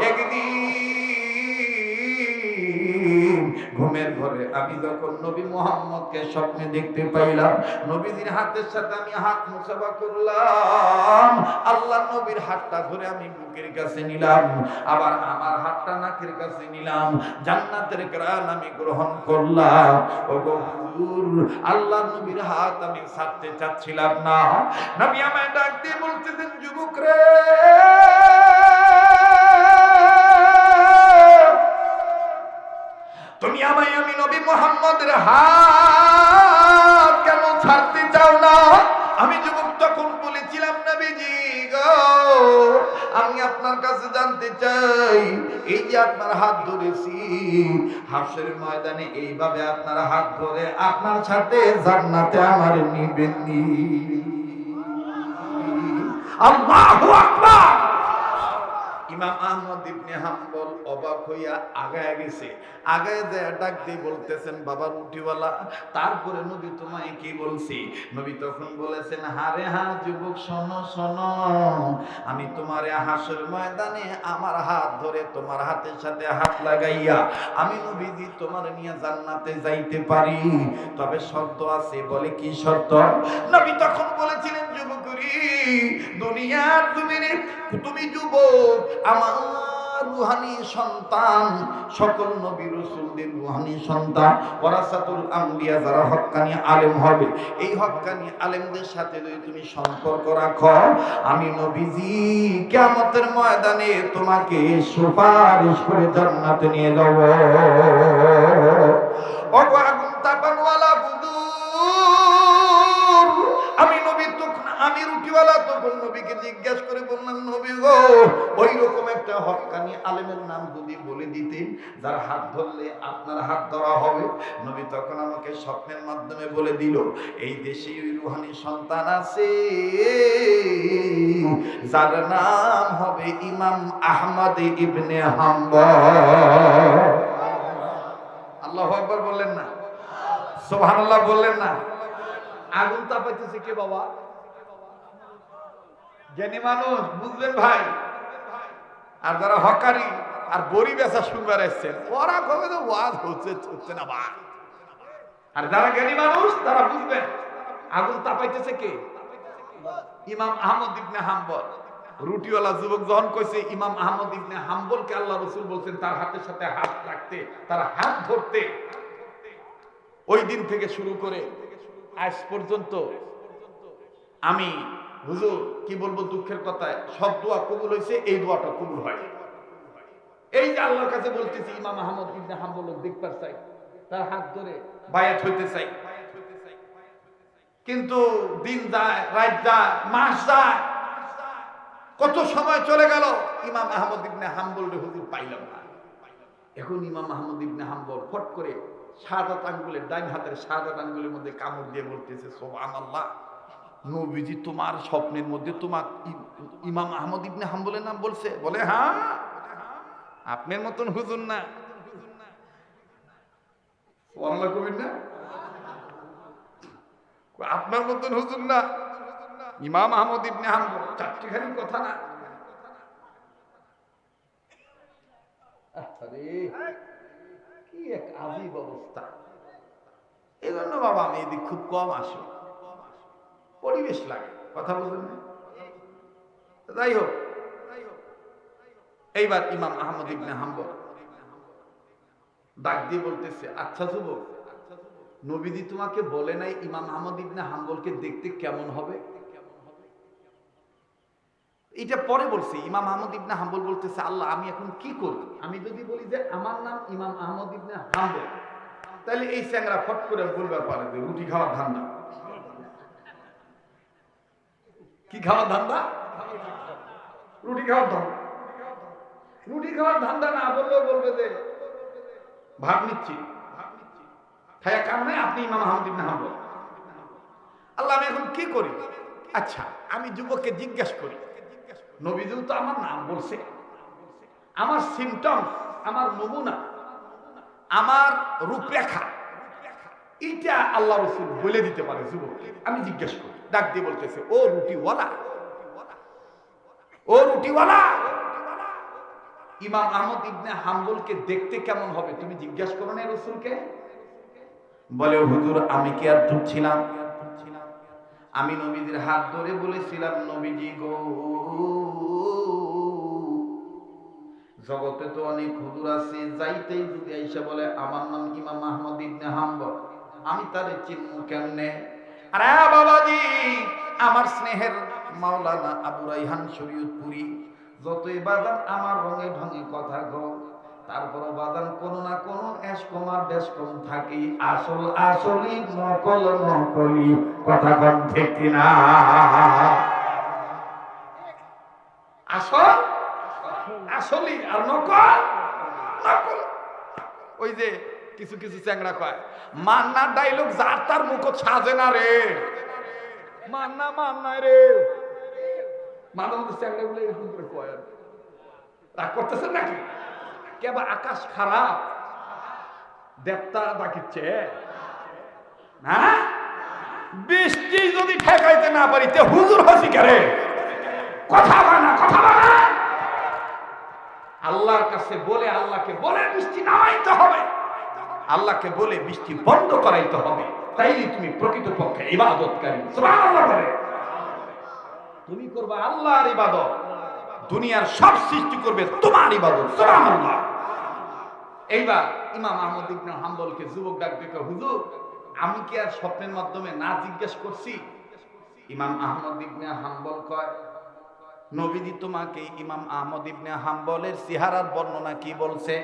একদিন ঘুমের ঘরে আমি যখন নবী মুহাম্মদকে স্বপ্নে দেখতে পাইলাম, নবীজির হাতের সাথে আমি হাত মুসাফা করলাম, আল্লাহ নবীর হাতটা ধরে আমি বুকের কাছে নিলাম, আবার আমার হাতটা নাকের কাছে নিলাম, জান্নাতের ঘ্রাণ আমি গ্রহণ করলাম। ওগো হুজুর আল্লাহ নবীর হাত আমি ছাড়তে চাচ্ছিলাম না। নবী আমায় ডাক দিয়ে বলতেছেন, যুবক রে তুমি আমায়, আমি নবী মুহাম্মদের হাত কেন ছাড়তে চাও না? আমি যুবক তখন বলেছিলাম, নবীজি গো আমি আপনার কাছে জানতে চাই, এই যে আপনার হাত ধরেছি হাসরের ময়দানে এইভাবে আপনার হাত ধরে আপনার সাথে জান্নাতে আমার নিবেননি? আল্লাহু আকবার। ইমাম আহমদ ইবনে হাম্বল অবাক হইয়া আগায় গেছে, আগায় যায় ডাক দিয়ে বলতেছেন, বাবা রুটিওয়ালা তারপরে নবী তোমায় কি বলছি? নবী তখন বলেছেন, হারে হা যুবক শোনো শোনো, আমি তোমার হাসর ময়দানে আমার হাত ধরে তোমার হাতের সাথে হাত লাগাইয়া আমি নবীজি তোমার নিয়ে জান্নাতে যাইতে পারি, তবে শর্ত আছে। বলে, কি শর্ত? নবী তখন বলেছিলেন, যুবকরি দুনিয়ার তুমি যুবক আমার রূহানি সন্তান, সকল নবী রাসূলদের রূহানি সন্তান, ওয়ারাসাতুল আম্বিয়া, যারা হক্কানি আলেম হবে, এই হক্কানি আলেমদের সাথে যদি তুমি সম্পর্ক রাখো, আমি নবীজি কিয়ামতের ময়দানে তোমাকে সুপারিশ করে জান্নাতে নিয়ে যাব। ওগো আগুন তাপানওয়ালা হুজুর, আমি নবী তখন, আমি রুটিওয়ালা তখন নবীকে জিজ্ঞাসা করে বললাম, নবী গো, ওই রকম একটা হক্কানি আলেমের নাম যদি বলে দিতেন যার হাত ধরলে আপনার হাত ধরা হবে। নবী তখন আমাকে স্বপ্নের মাধ্যমে বলে দিল, এই দেশে ওই রুহানি সন্তান আছে যার নাম হবে ইমাম আহমদ ইবনে হাম্বল। আল্লাহু আকবার বললেন না? সুবহানাল্লাহ বললেন না? আগুন তাপাইতেছে কে বাবা? জ্ঞানী মানুষ, বুঝবেন ভাই। আর যারা হকারি আর বড়ি বেচা শুনবার এসছেন, ওরা কবে তো ওয়াজ হচ্ছে না বা। আর যারা জ্ঞানী মানুষ তারা বুঝবেন আগুন তাপাইতেছে কে? ইমাম আহমদ ইবনে হাম্বল। রুটিওয়ালা যুবক যখন কইছে ইমাম আহমদ ইবনে হাম্বলকে আল্লাহ রাসূল বলছেন তার হাতের সাথে হাত রাখতে, তার হাত ধরতে, ওই দিন থেকে শুরু করে আজ পর্যন্ত আমি হুজুর কি বলবো, দুঃখের কথা, সব দোয়া কবুল হয়েছে, এই দোয়াটা কবুল হয়। এই যে আল্লাহর কাছে বলতেছি ইমাম আহমদ ইবনে হাম্বল দেখবার চাই, তার হাত ধরে বায়াত হইতে চাই, কিন্তু দিন যায়, রাত যায়, মাস যায়, কত সময় চলে গেল, ইমাম আহমদ ইবনে হাম্বল রে হুজুর পাইলাম না। এখন ইমাম আহমদ ইবনে হাম্বল ফট করে শাহাদাত আঙ্গুলের, ডাইন হাতের শাহাদাত আঙ্গুলের মধ্যে কামড় দিয়ে বলতেছে, সুবহানাল্লাহ, নবীজি তোমার স্বপ্নের মধ্যে তোমার ইমাম আহমদ ইবনে হাম্বলের নাম বলছে? বলে হ্যাঁ, আপনার মতন হুজুর না। সুবহানাল্লাহ কবির না? আপনার মতন হুজুর না, ইমাম আহমদ ইবনে হাম্বল। চারটিখানি কথা না? আরে কি এক আজীব অবস্থা। এই জন্য বাবা আমি এদিক খুব কম আসি, পরিবেশ লাগে, কথা বলবেন না? যাই হোক, এইবার ইমাম আহমদ ইবনে হাম্বল ডাক দিয়ে বলতেছে, আচ্ছা যুবক, নবীজি তোমাকে বলে নাই ইমাম আহমদ ইবনে হাম্বলকে দেখতে কেমন হবে? এটা পরে বলছি। ইমাম আহমদ ইবনে হাম্বল বলতেছে, আল্লাহ আমি এখন কি করি? আমি যদি বলি যে আমার নাম ইমাম আহমদ ইবনে হাম্বল, তাহলে এই চ্যাংরা ফট করে বলবার পারে যে রুটি খাওয়ার ধান্দা। কি খাওয়ার ধান্দা? রুটি খাওয়ার ধান্দা। রুটি খাওয়ার ধান্দা না বললেও বলবে যে ভাত নিচ্ছি, খায়া কাম নাই, আপনি ইমাম আহমদ ইবনে হাম্বল। আল্লাহ আমি এখন কি করি? আচ্ছা আমি যুবককে জিজ্ঞাসা করি, নবীজি তো আমার নাম বলছে, আমার সিমটমস, আমার নমুনা, আমার রূপরেখা, এটা আল্লাহ রাসূল বলে দিতে পারে যুবক। আমি জিজ্ঞাসা করি, ডাক দিয়ে বলতেছে, ও রুটিওয়ালা, ও রুটিওয়ালা, ইমাম আহমদ ইবনে হাম্বলকে দেখতে কেমন হবে তুমি জিজ্ঞাসা করো না রাসূলকে? বলে, হুজুর আমি কি আর চুপ ছিলাম? আমি নবীজির হাত ধরে বলেছিলাম, নবীজি গো, জগতে তো অনেক হুজুর আছে, যাইতেই যদি আইসা বলে আমার নাম ইমাম আহমদ ইবনে হাম্বল, আমি তারে চিনব কেমনে? আরে বাবাজি, আমার স্নেহের মাওলানা আবু রাইহান শরীয়তপুরী, যতই বাজান আমার রঙে ঢঙে কথা গো, তারপরও বাজান কোনো না কোনো এসকম আর বেশকম থাকি, আসল আসলি নকল নকলি, কথা কম ঠিক কিনা? আসল আসলি আর নকল নকল। ওই যে কিছু কিছু চ্যাংড়া কয়, মান্নার ডাইলগ যার তার মুখ সাজে না রে, মান্না মান্না রে, মাঝে মধ্যে চ্যাংড়া গুলো এরকম করে কয়। রাগ করতেছেন নাকি? কেবা আকাশ খারাপ, দেবতা ডাকিচ্ছে না? বৃষ্টি যদি ঠেকাইতে না পারি তে হুজুর হসি করে কথা বলে না, কথা বলে আল্লাহর কাছে বলে, আল্লাহকে বলে বৃষ্টি নামাইতে হবে, আল্লাহকে বলে বৃষ্টি বন্ধ করাইতে হবে, তাইলে তুমি প্রকৃতপক্ষে ইবাদতকারী। সুবহানাল্লাহ বলে তুমি করবা আল্লাহর ইবাদত, দুনিয়ার সব সৃষ্টি করবে তোমার ইবাদত, সুবহানাল্লাহ। এইবার ইমাম আহমদ ইবনে হাম্বলকে যুবক ডাক দিতে, হুজুর আমি কি আর স্বপ্নের মাধ্যমে না জিজ্ঞেস করছি? ইমাম আহমদ ইবনে হাম্বল কয়, নবীজি তোমাকে ইমাম আহমদ ইবনে হাম্বলের চেহারার বর্ণনা কি বলছে?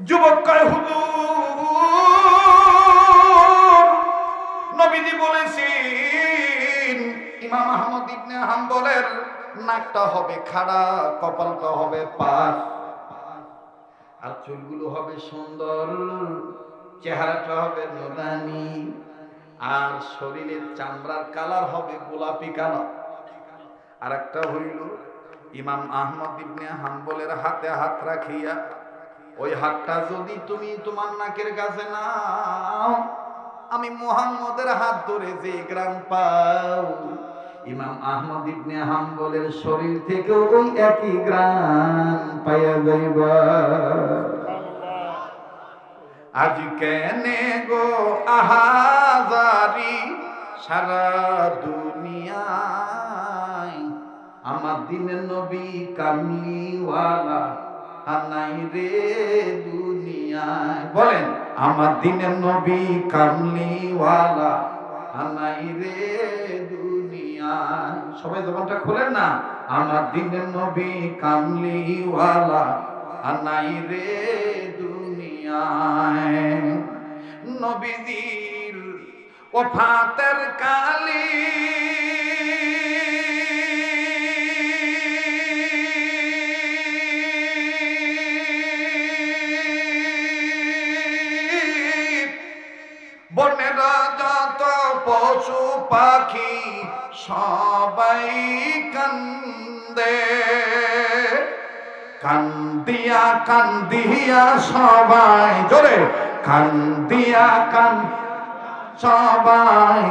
যুবক কয়, হুজুর নবীজি বলেছেন ইমাম আহমদ ইবনে হাম্বলের নাকটা হবে খাড়া, কপালটা হবে পাশ, আর চুলগুলো হবে সুন্দর, চেহারাটা হবে নুরানি, আর শরীরের চামড়ার কালার হবে গোলাপি কালার। আর একটা হইল ইমাম আহমদ ইবনে হাম্বলের হাতে হাত রাখিয়া, ওই হাতটা যদি তুমি তোমার নাকের কাছে নাও, আমি মুহাম্মদের হাত ধরে যে গ্রাম পাও, ইমাম আহমদ ইবনে হাম্বলের শরীর থেকে ওই একই গ্রাম পাইয়া যাইবা। আজ কেনে গো আহাজারি সারা দুনিয়ায়, আমার দিনের নবী কামলিওয়ালা আনাই রে দুনিয়ায়। বলেন, আমার দিনের নবী কামলিওয়ালা আনাই রে দুনিয়ায়। সবাই জবানটা খোলেন না, আমার দিনের নবী কামলিওয়ালা আনাই রে দুনিয়ায়। নবীজির ওফাতের কালী বনের যত পশু পাখি সবাই কান্দে, কান্দিয়া কান্দিয়া সবাই, জোরে কান্দিয়া সবাই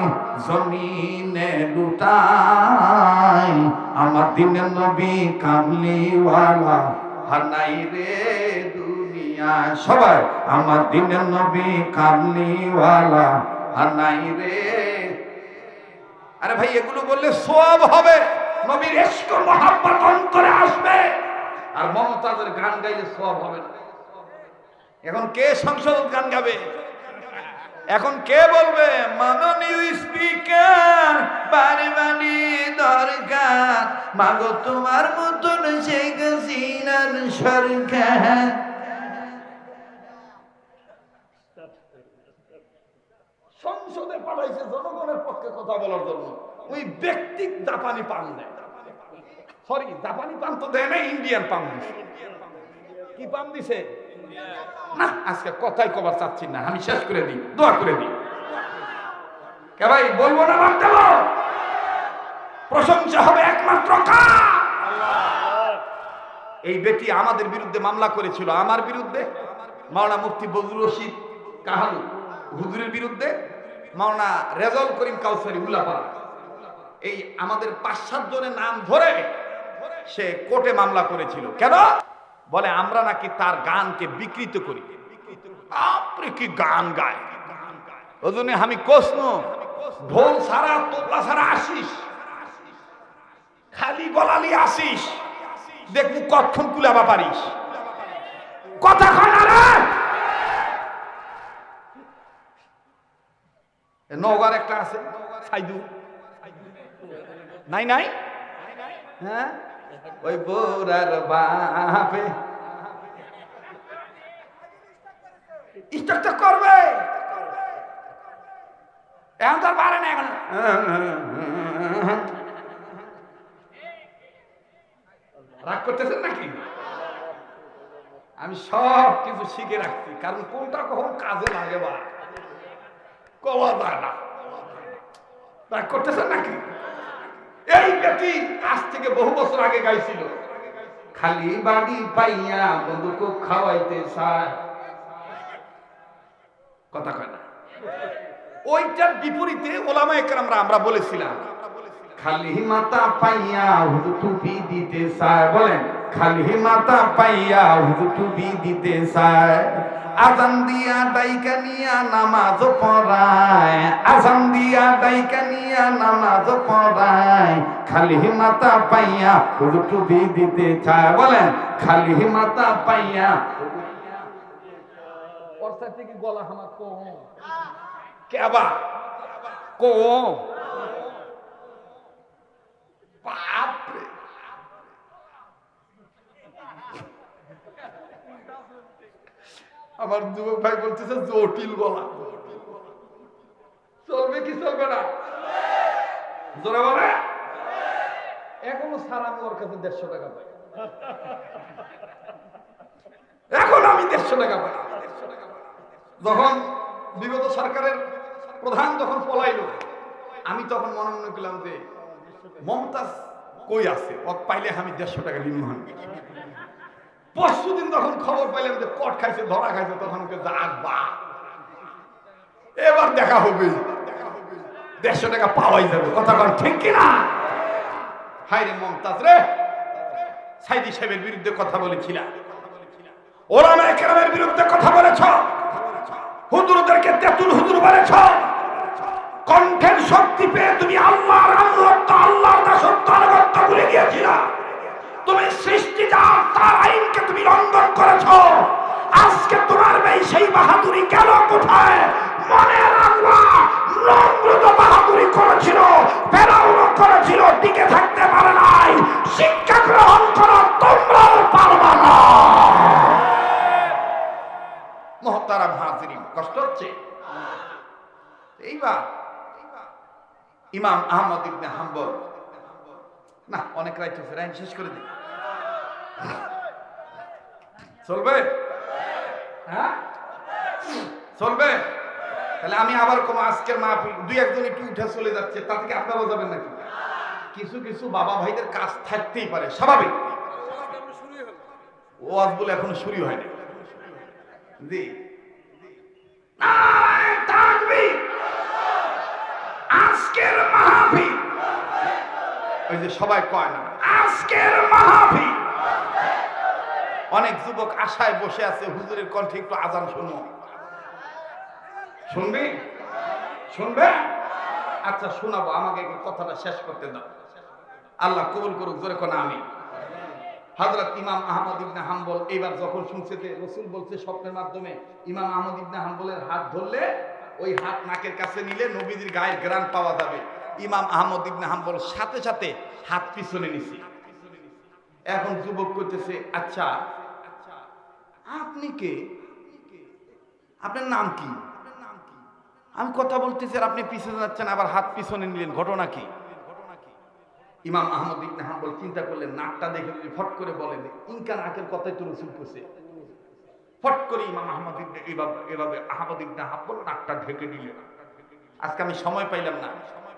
জমিনে লুটায়, আমার দিনের নবী কামলিওয়ালা হানাই রে দুনিয়ায়। সবাই আমার দিনের নবী কামলিওয়ালা হানাই রে। আরে ভাই, এগুলো বললে সওয়াব হবে, নবীর ইশক মহব্বত অন্তরে আসবে। আর মমতাজের গান গাইলে সওয়াব হবে না। এখন কে সংসদ গান গাবে? এখন কে বলবে মাননীয় স্পিকার বাড়ি বাড়ি দরকার, মাগো তোমার মতন শেখ হাসিনার সরকার? সংসদে পাঠাইছে জনগণের পক্ষে কথা বলার জন্য, ওই ব্যক্তিক জাপানি পান দেয়। সরি, জাপানি পান তো দেয় না, ইন্ডিয়ান পান দিছে। কি পান দিছে? না, আজকে কথাই কবার চাচ্ছি না, আমি শেষ করে দিই, দোয়া করে দিই। কে ভাই বলবো না, বাদ দেব? প্রশংসা হবে একমাত্র কার? এই বেটি আমাদের বিরুদ্ধে মামলা করেছিল, আমার বিরুদ্ধে মাওলানা মুফতি বজলুর রশিদ কাহালু, হুজুরের বিরুদ্ধে মাওলানা রেজাউল করিম কাউসারি উল্লাপাড়া, এই আমাদের ৫-৭ জনের নাম ধরে সে কোর্টে মামলা করেছিল। কেন? বলে আমরা নাকি তার গানকে বিকৃত করি। আপনি কি গান গায়? ওই জন্য আমি কোসনো ঢোল ছাড়া তোবলা ছাড়া আসিস, খালি গলালি আসিস, দেখবো কতক্ষণ কুলাবা পারিস। কথা কয় না রে? নওগাঁর একটা আছে সাইদু, নাই নাই, হ্যাঁ, ওই বোরার বাপে স্টকটা করবে, এখন তো আর পারে না। এখন রাগ করতেছেন নাকি? আমি সব কিছু শিখে রাখছি, কারণ কোনটা কখন কাজে লাগে বা কওয়া যায় না। রাগ করতেছেন নাকি? এই ব্যক্তি আজ থেকে বহু বছর আগে গাইছিল, খালি বাড়ি পাইয়া বন্ধুকে খাওয়াইতে চায়। কথা কয় না? ওইটার বিপরীতে ওলামায়ে কেরামরা আমরা বলেছিলাম, খালি মাথা পাইয়া হুজুর টুপি দিতে চায়। বলেন, খালি মাথা পাইয়া হুজুর টুপি দিতে চায়। আজান দিয়া ডাইকা নিয়া নামাজ পড়ায়, আজান দিয়া ডাইকা নিয়া নামাজ পড়ায়, খালি মাথা পাইয়া রুটুবি দিতে চায়। বলেন খালি মাথা পাইয়া ওর সাথে কি গলা হামার কম কেবা কম বাপরে। আমার যুবক ভাই বলতেছে জটিল গলা, চলবে কি চলবে না? জোরে বলে। এখনো স্যার আমি ওর কাছে 150 টাকা পাই, এখন আমি 150 টাকা পাই। যখন বিগত সরকারের প্রধান যখন পলাইলো, আমি তখন মনে মনে করলাম যে মমতাজ কই আছে, ও পাইলে আমি 150 টাকা নিব। পরশুদিন যখন খবর পাইলাম যে কট খাইছে, ধরা খাইছে, তখন যাক বা এবার দেখা হবে, 150 টাকা পাওয়াই যাবে। কথা বল ঠিক কিনা? হাই রে মমতাজ রে, সাইদি সাহেবের বিরুদ্ধে কথা বলেছিলাম, ওলামায়ে কেরামের বিরুদ্ধে কথা বলেছ, হুজুরদেরকে তেতুল হুজুর বলেছ, কণ্ঠের শক্তি পেয়ে তুমি আল্লাহর আনুগত্য, আল্লাহর দাসত্ব আনুগত্য ভুলে গিয়েছিলা। তুমি সৃষ্টি তার আইনকে তুমি লঙ্ঘন করেছ। আজকে তোমার সেই বাহাদুরি গেল কোথায়? মনে রাখবা, নমরুদ বাহাদুরি করেছিল, ফেরাউনও করেছিল, টিকে থাকতে পারে নাই। শিক্ষা গ্রহণ করো, তোমরাও পারবা না। মুহতারাম হাজিরিন, কষ্ট হচ্ছে? এইবার ইমাম আহমদ ইবনে হাম্বল, না অনেক রাইট হয়েছে, রাইন শেষ করে দিই। চলবে? হ্যাঁ চলবে? তাহলে আমি আবার কোন আজকের মাহফিল 2-1 একটু উঠে চলে যাচ্ছে, তা থেকে আপনারাও যাবেন নাকি? কিছু কিছু বাবা ভাইদের কাজ থাকতেই পারে, স্বাভাবিক। ওয়াজ বলে এখনো শুরু হয়নি। জি তাকবীর, আজকের মাহফিল, ওই যে সবাই কয় না আজকের মাহফিল। অনেক যুবক আশায় বসে আছে, হুজুরের কণ্ঠে একটু আজান শুনো। শুনবি? শুনবে? আচ্ছা শোনাবো, আমাকে কথাটা শেষ করতে দাও। আল্লাহ কবুল করুক, জোরে কোন আমিন। হযরত ইমাম আহমদ ইবনে হাম্বল এইবার যখন শুনছে যে রাসূল বলছে স্বপ্নের মাধ্যমে ইমাম আহমদ ইবনে হাম্বলের হাত ধরলে ওই হাত নাকের কাছে নিলে নবীজির গায়ের ঘ্রাণ পাওয়া যাবে, ইমাম আহমদ ইবনে হাম্বল সাথে সাথে হাত পিছনে নিছে। এখন যুবক করতেছে, আচ্ছা আপনি কে? আপনার নাম কি? আমি কথা বলতেছি আর আপনি পিছনে যাচ্ছেন, আবার হাত পিছনে নিলেন, ঘটনা কি? ইমাম আহমদ ইবনে হাম্বল চিন্তা করলেন, নাকটা দেখে যদি ফট করে বলেন ইনকা নাকের কথাই তো রাসূল কইছে, ফট করে ইমাম আহমদ ইবনে এভাবে আহমদ ইবনে হাম্বল নাকটা ঢেকে দিলেন। আজকে আমি সময় পাইলাম না,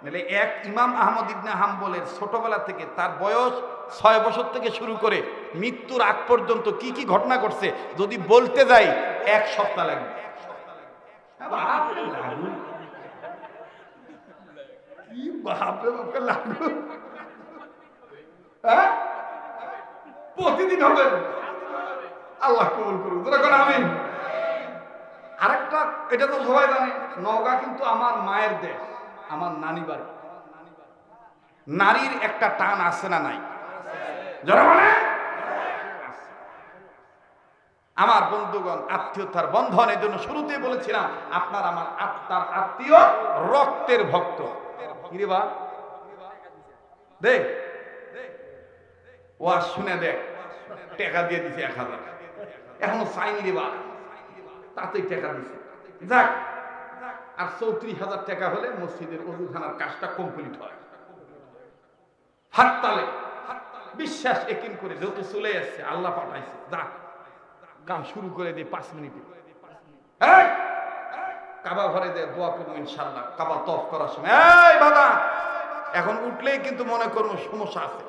নাহলে এক ইমাম আহমদ ইবনে হাম্বলের ছোটবেলা থেকে তার বয়স 6 বছর থেকে শুরু করে মৃত্যুর আগ পর্যন্ত কি কি ঘটনা ঘটছে যদি বলতে যাই 1 সপ্তাহ লাগবে। কি বাপরে বাপরে লাগবে, হ্যাঁ প্রতিদিন হবে। আল্লাহ কবুল করুন, যখন আমিন। আরেকটা, এটা তো সবাই জানে, নওগাঁ কিন্তু আমার মায়ের দেশ, আমার নানি বাড়ি। নারীর একটা টান আছে না নাই? যারা বলে আমার বন্ধুগণ, আত্মীয়তার বন্ধন, এই জন্য শুরুতেই বলেছিলাম আপনার আমার আত্মার আত্মীয়, রক্তের ভক্ত। কিরে বা দেখ ওয়াজ শুনে দেখ, টাকা দিয়ে দিছে 1000, এখনো চাইনি রে বা, তাতেই টাকা দিছে। যাক, আর 34,000 টাকা হলে মসজিদের ওযুখানার কাজটা কমপ্লিট হয়। হাততালে বিশ্বাস একিন করে যত চলে আসছে, আল্লাহ পাঠাইছে, যাক কাম শুরু করে দিই 5 মিনিটে। কাবা ঘরে দিয়ে দোয়া করবো ইনশাআল্লাহ, কাবা তওয়াফ করার সময়। এই বাবা এখন উঠলেই কিন্তু মনে করবো সমস্যা আছে।